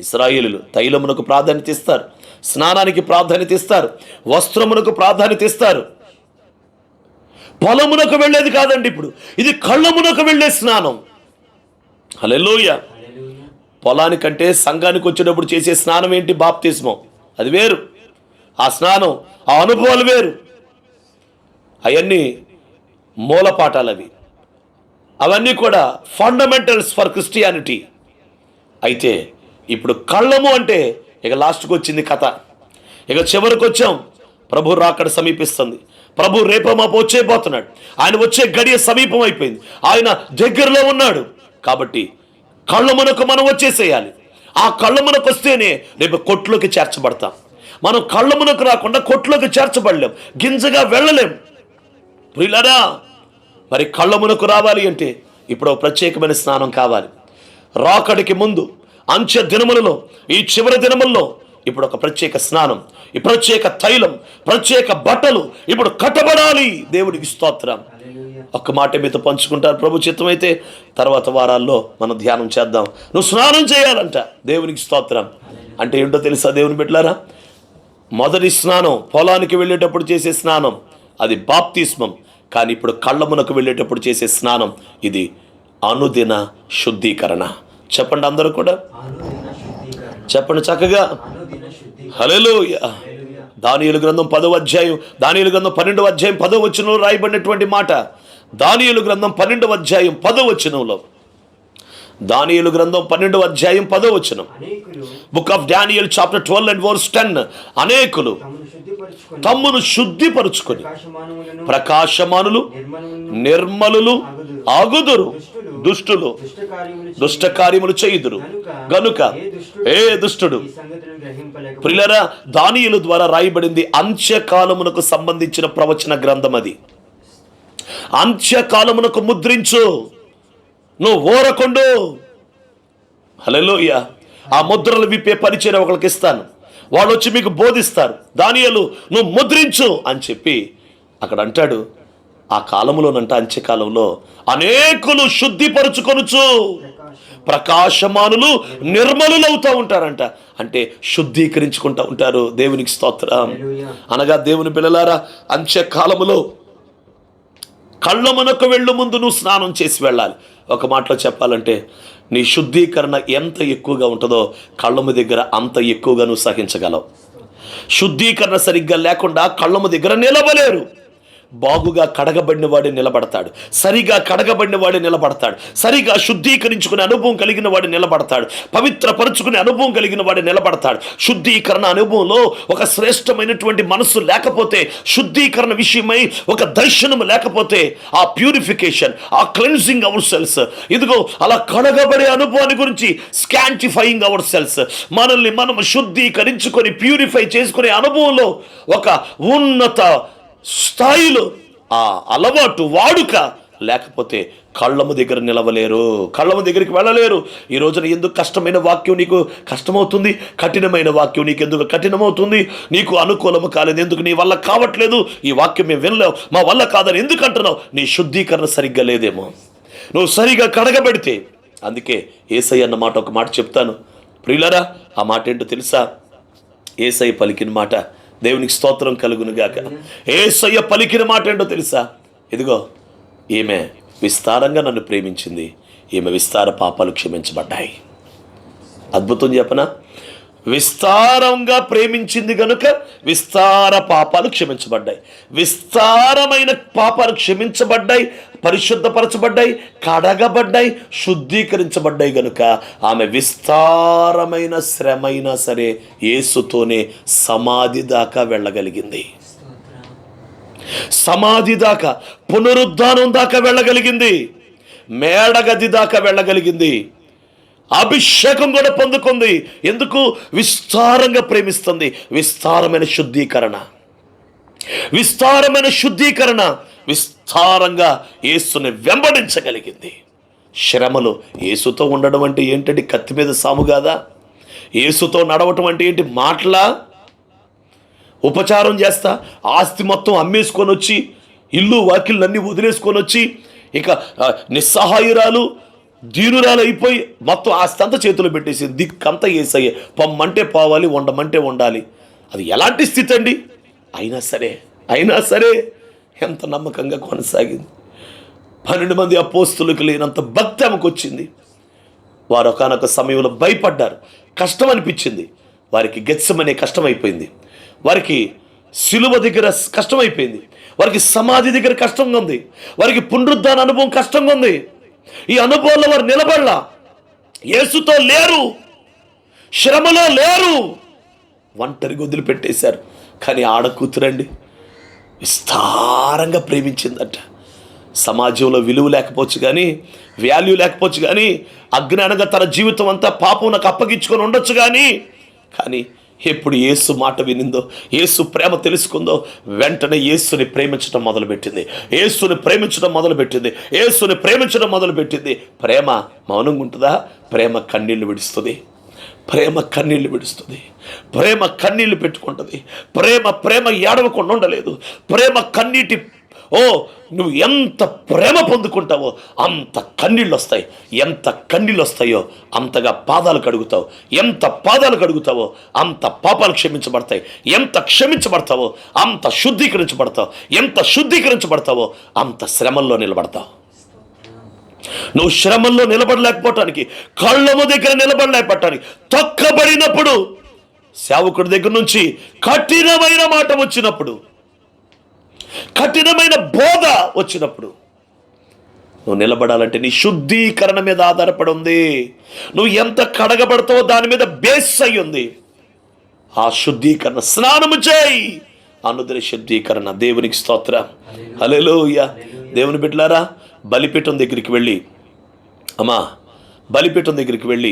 ఇశ్రాయేలులు తైలమునకు ప్రాధాన్యత ఇస్తారు, స్నానానికి ప్రాధాన్యత ఇస్తారు, వస్త్రమునకు ప్రాధాన్యత ఇస్తారు. పొలమునకు వెళ్ళేది కాదండి, ఇప్పుడు ఇది కళ్ళమునకు వెళ్ళే స్నానం. హల్లెలూయా. పొలానికంటే సంఘానికి వచ్చేటప్పుడు చేసే స్నానం ఏంటి? బాప్తిస్మం. అది వేరు. ఆ స్నానం, ఆ అనుభవాలు వేరు. అవన్నీ మూలపాఠాలు, అవన్నీ కూడా ఫండమెంటల్స్ ఫర్ క్రిస్టియానిటీ. అయితే ఇప్పుడు కళ్ళము అంటే ఇక లాస్ట్కి వచ్చింది కథ, ఇక చివరికి వచ్చాం. ప్రభు రాకడ సమీపిస్తుంది, ప్రభు రేపమాపు వచ్చేపోతున్నాడు, ఆయన వచ్చే గడియ సమీపం అయిపోయింది, ఆయన దగ్గరలో ఉన్నాడు. కాబట్టి కళ్ళమునకు మనం వచ్చేసేయాలి. ఆ కళ్ళమునకు వస్తేనే రేపు కొట్లోకి చేర్చబడతాం. మనం కళ్ళమునకు రాకుండా కొట్లోకి చేర్చబడలేం, గింజగా వెళ్ళలేం. ప్రియులారా, మరి కళ్ళమునకు రావాలి అంటే ఇప్పుడు ప్రత్యేకమైన స్నానం కావాలి. రాకడికి ముందు అంచె దినములలో, ఈ చివరి దినముల్లో ఇప్పుడు ఒక ప్రత్యేక స్నానం, ఈ ప్రత్యేక తైలం, ప్రత్యేక బట్టలు ఇప్పుడు కట్టబడాలి. దేవునికి స్తోత్రం. ఒక్క మాట మీతో పంచుకుంటారు ప్రభు చిత్తమైతే. తర్వాత వారాల్లో మనం ధ్యానం చేద్దాం. నువ్వు స్నానం చేయాలంట. దేవునికి స్తోత్రం. అంటే ఏంటో తెలుసా దేవుని బిడ్డలారా? మొదటి స్నానం పొలానికి వెళ్ళేటప్పుడు చేసే స్నానం, అది బాప్తిస్మం. కానీ ఇప్పుడు కళ్ళమునకు వెళ్ళేటప్పుడు చేసే స్నానం, ఇది అనుదిన శుద్ధీకరణ. చెప్పండి అందరూ కూడా, చెప్పండి చక్కగా. హల్లెలూయా. దానియేలు గ్రంథం 10వ అధ్యాయం, దానియేలు గ్రంథం 12వ అధ్యాయం 10వ వచనంలో రాయబడినటువంటి మాట. దానియేలు గ్రంథం 12వ అధ్యాయం 10వ వచనంలో, దానియేలు గ్రంథం 12వ అధ్యాయం 10వ వచనం, book of Daniel chapter 12 and verse 10, అనేకులు తమ్మును శుద్ధిపరుచుకొని ప్రకాశమానులు నిర్మలులు ఆగుదురు, దుష్టులు దుష్ట కార్యములు చేయుదురు గనుక ఏ దుష్టుడు. ప్రియులారా, దానియేలు ద్వారా రాయబడింది అంత్యకాలమునకు సంబంధించిన ప్రవచన గ్రంథం. అది అంత్యకాలమునకు ముద్రించు, నువ్వు ఓరకొండు. హల్లెలూయా. ఆ ముద్రలు విప్పే పరిచయం ఒకరికి ఇస్తాను, వాళ్ళు వచ్చి మీకు బోధిస్తారు. దానియేలు నువ్వు ముద్రించు అని చెప్పి అక్కడ అంటాడు. ఆ కాలంలోనంట, అంత్యకాలంలో అనేకులు శుద్ధిపరుచుకొనుచు ప్రకాశమానులు నిర్మలులు అవుతూ ఉంటారంట. అంటే శుద్ధీకరించుకుంటూ ఉంటారు. దేవునికి స్తోత్రం. అనగా దేవుని పిల్లలారా, అంత్యకాలములో కళ్ళమునకు వెళ్ళు ముందు నువ్వు స్నానం చేసి వెళ్ళాలి. ఒక మాటలో చెప్పాలంటే, నీ శుద్ధీకరణ ఎంత ఎక్కువగా ఉంటుందో కళ్ళము దగ్గర అంత ఎక్కువగా నువ్వు సహించగలవు. శుద్ధీకరణ సరిగ్గా లేకుండా కళ్ళము దగ్గర నిలవలేరు. బాగుగా కడగబడిన వాడే నిలబడతాడు, సరిగా కడగబడిన వాడే నిలబడతాడు, సరిగా శుద్ధీకరించుకునే అనుభవం కలిగిన వాడు నిలబడతాడు, పవిత్రపరుచుకునే అనుభవం కలిగిన వాడు నిలబడతాడు. శుద్ధీకరణ అనుభవంలో ఒక శ్రేష్టమైనటువంటి మనస్సు లేకపోతే, శుద్ధీకరణ విషయమై ఒక దర్శనం లేకపోతే, ఆ ప్యూరిఫికేషన్, ఆ క్లెన్సింగ్ అవర్ సెల్స్, ఇదిగో అలా కడగబడే అనుభవాన్ని గురించి, స్కాంటిఫైయింగ్ అవర్ సెల్స్, మనల్ని మనం శుద్ధీకరించుకొని ప్యూరిఫై చేసుకునే అనుభవంలో ఒక ఉన్నత స్థాయిలో ఆ అలవాటు వాడుక లేకపోతే కళ్ళము దగ్గర నిలవలేరు, కళ్ళము దగ్గరికి వెళ్ళలేరు. ఈ రోజున ఎందుకు కష్టమైన వాక్యం నీకు కష్టమవుతుంది, కఠినమైన వాక్యం నీకు ఎందుకు కఠినమవుతుంది, నీకు అనుకూలము కాలేదు ఎందుకు, నీ వల్ల కావట్లేదు, ఈ వాక్యం మేము వినలేవు, మా వల్ల కాదని ఎందుకు అంటున్నావు? నీ శుద్ధీకరణ సరిగ్గా లేదేమో, నువ్వు సరిగా కడగబడితే. అందుకే యేసయ్య అన్న మాట, ఒక మాట చెప్తాను ప్రియులారా, ఆ మాట ఏంటో తెలుసా? యేసయ్య పలికిన మాట, దేవునికి స్తోత్రం కలుగును గాక. యేసయ్య పలికిన మాట ఏంటో తెలుసా? ఇదిగో, ఈమె విస్తారంగా నన్ను ప్రేమించింది, ఈమె విస్తార పాపాలు క్షమించబడ్డాయి. అద్భుతం చెప్పనా? విస్తారంగా ప్రేమించింది కనుక విస్తార పాపాలు క్షమించబడ్డాయి. విస్తారమైన పాపాలు క్షమించబడ్డాయి, పరిశుద్ధపరచబడ్డాయి, కడగబడ్డాయి, శుద్ధీకరించబడ్డాయి గనుక ఆమె విస్తారమైన శ్రమైనా సరే యేసుతోనే సమాధి దాకా వెళ్ళగలిగింది. సమాధి దాకా, పునరుద్ధానం దాకా వెళ్ళగలిగింది, మేడగది దాకా వెళ్ళగలిగింది, అభిషేకం కూడా పొందుకుంది. ఎందుకు? విస్తారంగా ప్రేమిస్తుంది. విస్తారమైన శుద్ధీకరణ, విస్తారమైన శుద్ధీకరణ, విస్తారంగా యేసుని వెంబడించగలిగింది. శ్రమలు, యేసుతో ఉండడం అంటే ఏంటంటే కత్తి మీద సాము కాదా? యేసుతో నడవటం అంటే ఏంటి? మాటలా? ఉపచారం చేస్తా, ఆస్తి మొత్తం అమ్మేసుకొని వచ్చి, ఇల్లు వాకిళ్ళన్నీ వదిలేసుకొని వచ్చి, ఇక నిస్సహాయురాలు, దీనురాలు అయిపోయి మొత్తం ఆస్తి అంతా చేతులు పెట్టేసి దిక్కంతా యేసయ్యే, పొమ్మంటే పోవాలి, వండమంటే వండాలి. అది ఎలాంటి స్థితి అండి? అయినా సరే ఎంత నమ్మకంగా కొనసాగింది. 12 మంది అపోస్తులకు లేనంత భక్తి ఆమెకు వచ్చింది. వారు ఒకానొక సమయంలో భయపడ్డారు, కష్టం అనిపించింది వారికి. గెత్సెమనే కష్టమైపోయింది వారికి, సిలువ దగ్గర కష్టమైపోయింది వారికి, సమాధి దగ్గర కష్టంగా ఉంది వారికి, పునరుద్ధాన అనుభవం కష్టంగా ఉంది. ఈ అనుభవంలో వారు నిలబడలా, యేసుతో లేరు, శ్రమలో లేరు, ఒంటరిగా వదిలిపెట్టేశారు. కానీ ఆడకూతురండి విస్తారంగా ప్రేమించిందట. సమాజంలో విలువ లేకపోవచ్చు కానీ, వాల్యూ లేకపోవచ్చు కానీ, అజ్ఞానంగా తన జీవితం అంతా పాపం నాకు అప్పగించుకొని ఉండొచ్చు కానీ ఎప్పుడు యేసు మాట వినిందో, యేసు ప్రేమ తెలుసుకుందో, వెంటనే యేసుని ప్రేమించడం మొదలుపెట్టింది. యేసుని ప్రేమించడం మొదలుపెట్టింది. యేసుని ప్రేమించడం మొదలుపెట్టింది. ప్రేమ మౌనంగా ఉంటుందా? ప్రేమ కన్నీళ్లు విడుస్తుంది. ప్రేమ కన్నీళ్లు విడుస్తుంది. ప్రేమ కన్నీళ్లు పెట్టుకుంటుంది. ప్రేమ ఏడవకుండా ఉండలేదు. ప్రేమ కన్నీటి, నువ్వు ఎంత ప్రేమ పొందుకుంటావో అంత కన్నీళ్ళు వస్తాయి. ఎంత కన్నీళ్ళు వస్తాయో అంతగా పాదాలు కడుగుతావు. ఎంత పాదాలు కడుగుతావో అంత పాపాలు క్షమించబడతాయి. ఎంత క్షమించబడతావో అంత శుద్ధీకరించబడతావు. ఎంత శుద్ధీకరించబడతావో అంత శ్రమల్లో నిలబడతావు. నువ్వు శ్రమల్లో నిలబడలేకపోవటానికి, కళ్ళము దగ్గర నిలబడలేకపోవటానికి, తొక్కబడినప్పుడు, సేవకుడి దగ్గర నుంచి కఠినమైన మాట వచ్చినప్పుడు, కఠినమైన బోధ వచ్చినప్పుడు, నువ్వు నిలబడాలంటే నీ శుద్ధీకరణ మీద ఆధారపడి ఉంది. నువ్వు ఎంత కడగబడతావో దాని మీద బేస్ అయి ఉంది. ఆ శుద్ధీకరణ, స్నానము చేయి అనుదిన శుద్ధీకరణ. దేవునికి స్తోత్రం, హల్లెలూయా. దేవుని బిడ్డలారా, బలిపీఠం దగ్గరికి వెళ్ళి, బలిపీఠం దగ్గరికి వెళ్ళి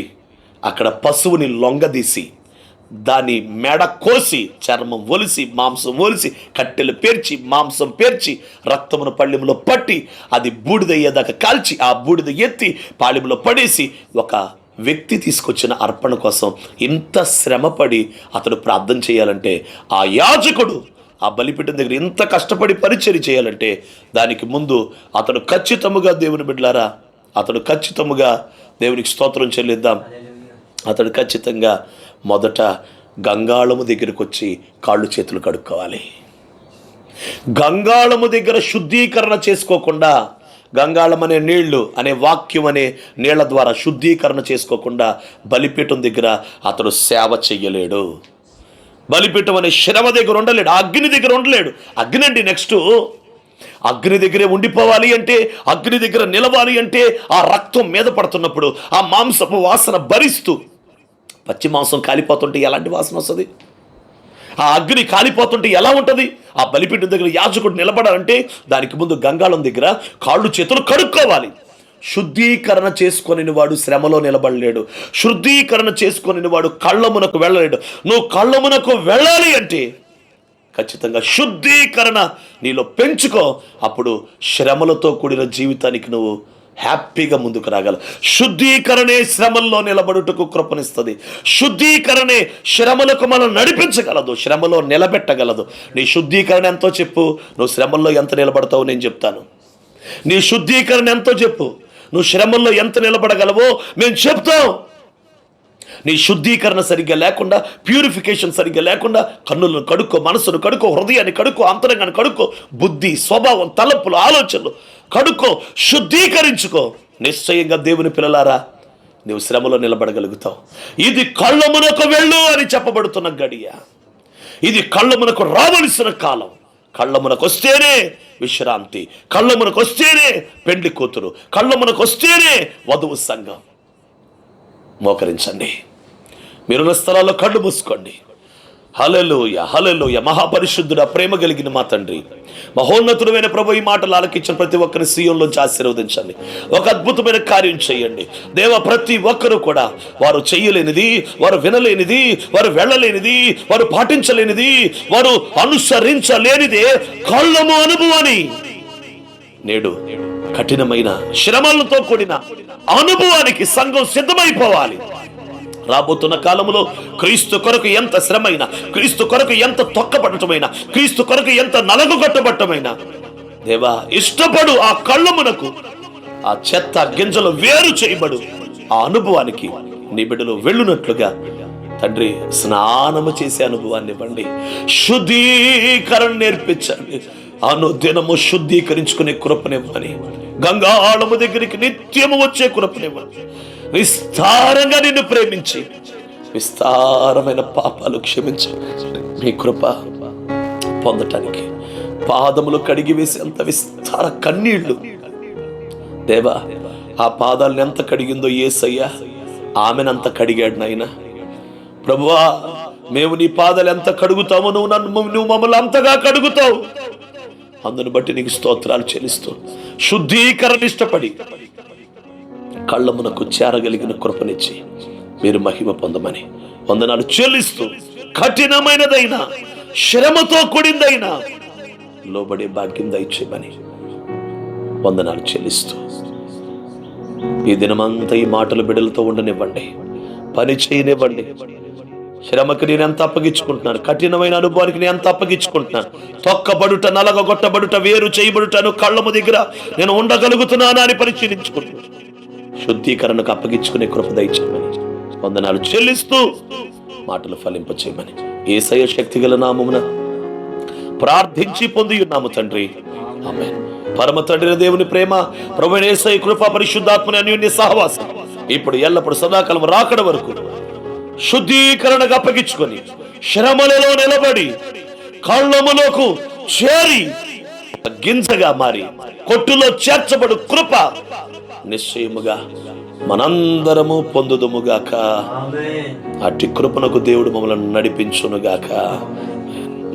అక్కడ పశువుని లొంగదీసి, దాని మెడ కోసి, చర్మం ఒలిసి, మాంసం ఒలిసి, కట్టెలు పేర్చి, మాంసం పేర్చి, రక్తమును పళ్ళెములో పట్టి, అది బూడిదయ్యేదాకా కాల్చి, ఆ బూడిద ఎత్తి పాళెములో పడేసి, ఒక వ్యక్తి తీసుకొచ్చిన అర్పణ కోసం ఇంత శ్రమపడి అతడు ప్రార్థన చేయాలంటే, ఆ యాజకుడు ఆ బలిపీఠం దగ్గర ఇంత కష్టపడి పరిచర్య చేయాలంటే, దానికి ముందు అతడు ఖచ్చితముగా, దేవుని బిడ్డలారా, అతడు ఖచ్చితముగా, దేవునికి స్తోత్రం చెల్లిద్దాం, అతడు ఖచ్చితంగా మొదట గంగాళము దగ్గరికి వచ్చి కాళ్ళు చేతులు కడుక్కోవాలి. గంగాళము దగ్గర శుద్ధీకరణ చేసుకోకుండా, గంగాళం అనే నీళ్లు అనే వాక్యం అనే నీళ్ల ద్వారా శుద్ధీకరణ చేసుకోకుండా బలిపీఠం దగ్గర అతడు సేవ చెయ్యలేడు. బలిపీఠం అనే శ్రమ దగ్గర ఉండలేడు, అగ్ని దగ్గర ఉండలేడు. అగ్ని అండి నెక్స్ట్. అగ్ని దగ్గరే ఉండిపోవాలి అంటే, అగ్ని దగ్గర నిలవాలి అంటే, ఆ రక్తం మీద పడుతున్నప్పుడు ఆ మాంసపు వాసన భరిస్తూ, పచ్చి మాంసం కాలిపోతుంటే ఎలాంటి వాసన వస్తుంది? ఆ అగ్ని కాలిపోతుంటే ఎలా ఉంటుంది? ఆ బలిపీఠం దగ్గర యాజకుడు నిలబడాలంటే దానికి ముందు గంగాళం దగ్గర కాళ్ళు చేతులు కడుక్కోవాలి. శుద్ధీకరణ చేసుకొని వాడు శ్రమలో నిలబడలేడు. శుద్ధీకరణ చేసుకొని వాడు కళ్ళమునకు వెళ్ళలేడు. నువ్వు కళ్ళమునకు వెళ్ళాలి అంటే ఖచ్చితంగా శుద్ధీకరణ నీలో పెంచుకో. అప్పుడు శ్రమలతో కూడిన జీవితానికి నువ్వు హ్యాపీగా ముందుకు రాగలవు. శుద్ధీకరణే శ్రమల్లో నిలబడుటకు కృపనిస్తుంది. శుద్ధీకరణే శ్రమలకు మనం నడిపించగలదు, శ్రమలో నిలబెట్టగలదు. నీ శుద్ధీకరణ ఎంతో చెప్పు, నువ్వు శ్రమల్లో ఎంత నిలబడతావో నేను చెప్తాను. నీ శుద్ధీకరణ ఎంతో చెప్పు, నువ్వు శ్రమల్లో ఎంత నిలబడగలవో మేము చెప్తాం. నీ శుద్ధీకరణ సరిగ్గా లేకుండా, ప్యూరిఫికేషన్ సరిగ్గా లేకుండా కన్నులను కడుక్కో, మనసును కడుక్కో, హృదయాన్ని కడుక్కో, అంతరంగాన్ని కడుక్కో, బుద్ధి, స్వభావం, తలంపులు, ఆలోచనలు కడుక్కో, శుద్ధీకరించుకో. నిశ్చయంగా దేవుని పిల్లలారా, నువ్వు శ్రమలో నిలబడగలుగుతావు. ఇది కళ్ళమునకు వెళ్ళు అని చెప్పబడుతున్న గడియ. ఇది కళ్ళమునకు రావలసిన కాలం. కళ్ళమునకు వస్తేనే విశ్రాంతి, కళ్ళమునకు వస్తేనే పెండ్లి కూతురు, కళ్ళమునకు వస్తేనే వధువు సంఘం. మోకరించండి, మీరున్న స్థలాల్లో కళ్ళు మూసుకోండి. హల్లెలూయా, హల్లెలూయా. మహాపరిశుద్ధుడా, ప్రేమ కలిగిన మా తండ్రి, మహోన్నతుడమైన ప్రభు, ఈ మాటలు ఆలకించిన ప్రతి ఒక్కరిని సీయోనులోంచి ఆశీర్వదించండి. ఒక అద్భుతమైన కార్యం చేయండి దేవ. ప్రతి ఒక్కరూ కూడా వారు చేయలేనిది, వారు వినలేనిది, వారు వెళ్ళలేనిది, వారు పాటించలేనిది, వారు అనుసరించలేనిదే కళ్ళము అనుభవాన్ని నేడు కఠినమైన శ్రమలతో కూడిన అనుభవానికి సంఘం సిద్ధమైపోవాలి. రాబోతున్న కాలంలో క్రీస్తు కొరకు ఎంత శ్రమైనా, క్రీస్తు కొరకు ఎంత తొక్కబడటమైనా, క్రీస్తు కొరకు ఎంత నలగొట్టబట్టమైనా దేవా ఇష్టపడు. ఆ కళ్ళమునకు ఆ చెత్త గింజలు వేరు చేయబడు. ఆ అనుభవానికి నీ బిడ్డలు వెళ్ళునట్లుగా తండ్రి స్నానము చేసే అనుభవాన్ని ఇవ్వండి. శుద్ధీకరణ నేర్పించండి. అనుదినము శుద్ధీకరించుకునే కృపనివ్వని, గంగాళము దగ్గరికి నిత్యము వచ్చే కృపనివ్వని, విస్తారంగా నిన్ను ప్రేమించి విస్తారమైన పాపాలు క్షమించి మీ కృప పొందటానికి పాదములు కడిగి వేసేంత విస్తార కన్నీళ్లు దేవా. ఆ పాదాలను ఎంత కడిగిందో యేసయ్య ఆమెనంత కడిగాడు నాయన. ప్రభువా, మేము నీ పాదాలు ఎంత కడుగుతామో నువ్వు మమ్మల్ని అంతగా కడుగుతావు. అందును బట్టి నీకు స్తోత్రాలు చెల్లిస్తూ, శుద్ధీకరణ ఇష్టపడి కళ్ళమునకు చేరగలిగిన కృపనిచ్చి మీరు మహిమ పొందమని వందనాలు చెల్లిస్తూ, కఠినమైనదైనా శ్రమతో కూడిందైనా లోబడే భాగ్యం దయచేయమని వందనాలు చెల్లిస్తూ, ఈ దినమంతా ఈ మాటలు బిడ్డలతో ఉండనివ్వండి, పని చేయనివ్వండి. శ్రమకి నేను ఎంత అప్పగించుకుంటున్నాను, కఠినమైన అనుభవానికి నేను ఎంత అప్పగించుకుంటున్నాను. తొక్కబడుట, నలగొట్టబడుట, వేరు చేయబడుటను కళ్ళము దగ్గర నేను ఉండగలుగుతున్నానా అని పరిశీలించుకుంటున్నాను. శుద్ధీకరణకు అప్పగించుకునే కృప దయచేయమని వందనాలు చెల్లిస్తూ మాటలు ఫలింపచేయమని యేసయ్య శక్తిగల నామమున ప్రార్థించి పొంది ఉన్నాము తండ్రి, ఆమేన్. పరమ తండ్రి దేవుని ప్రేమ, ప్రభువైన యేసయ్య కృప, పరిశుద్ధాత్మని అన్యోన్య సహవాసం ఇప్పుడు ఎల్లప్పుడు సదాకాలం రాకడ వరకు శుద్ధీకరణకు అప్పగించుకొని శ్రమలలో నిలబడి కళ్ళములకు చేరి గింజగా మారి కొట్టులో చేర్చబడు కృప నిశ్చయముగా మనందరము పొందుదుముగాక. అట్టి కృపణకు దేవుడు మమ్మల్ని నడిపించునుగాక.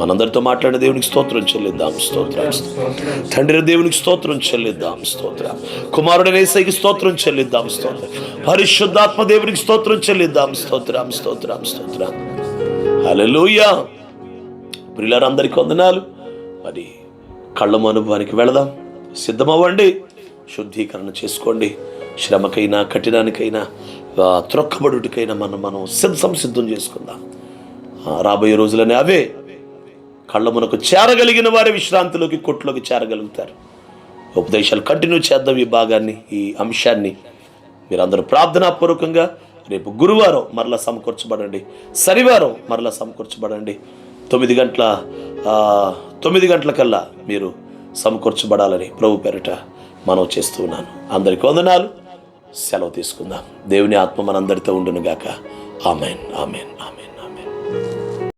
మనందరితో మాట్లాడిన దేవునికి స్తోత్రం చెల్లిద్దాం. స్తోత్రం తండ్రి దేవునికి స్తోత్రం చెల్లిద్దాం. స్తోత్రం కుమారుడైన యేసయ్యకి స్తోత్రం చెల్లిద్దాం. స్తోత్రం పరిశుద్ధాత్మ దేవునికి స్తోత్రం చెల్లిద్దాం. స్తోత్రం స్తోత్రం స్తోత్రం. హల్లెలూయా. ప్రియులారందరికీ వందనాలు. మరి కళ్ళము అనుభవానికి వెళదాం. సిద్ధమవ్వండి, శుద్ధీకరణ చేసుకోండి. శ్రమకైనా, కఠినానికైనా, త్రొక్కబడుటికైనా మనం సంసిద్ధం చేసుకుందాం. రాబోయే రోజులనే అవే. కళ్ళమునకు చేరగలిగిన వారి విశ్రాంతిలోకి, కొట్లోకి చేరగలుగుతారు. ఉపదేశాలు కంటిన్యూ చేద్దాం. ఈ భాగాన్ని, ఈ అంశాన్ని మీరందరూ ప్రార్థనాపూర్వకంగా రేపు గురువారం మరలా సమకూర్చబడండి, శనివారం మరలా సమకూర్చబడండి. 9 గంటలకల్లా మీరు సమకూర్చబడాలని ప్రభు పేరిట మనవి చేస్తూ ఉన్నాను. అందరికీ వందనాలు. సెలవు తీసుకుందాం. దేవుని ఆత్మ మనందరితో ఉండునుగాక. ఆమేన్, ఆమేన్, ఆమేన్.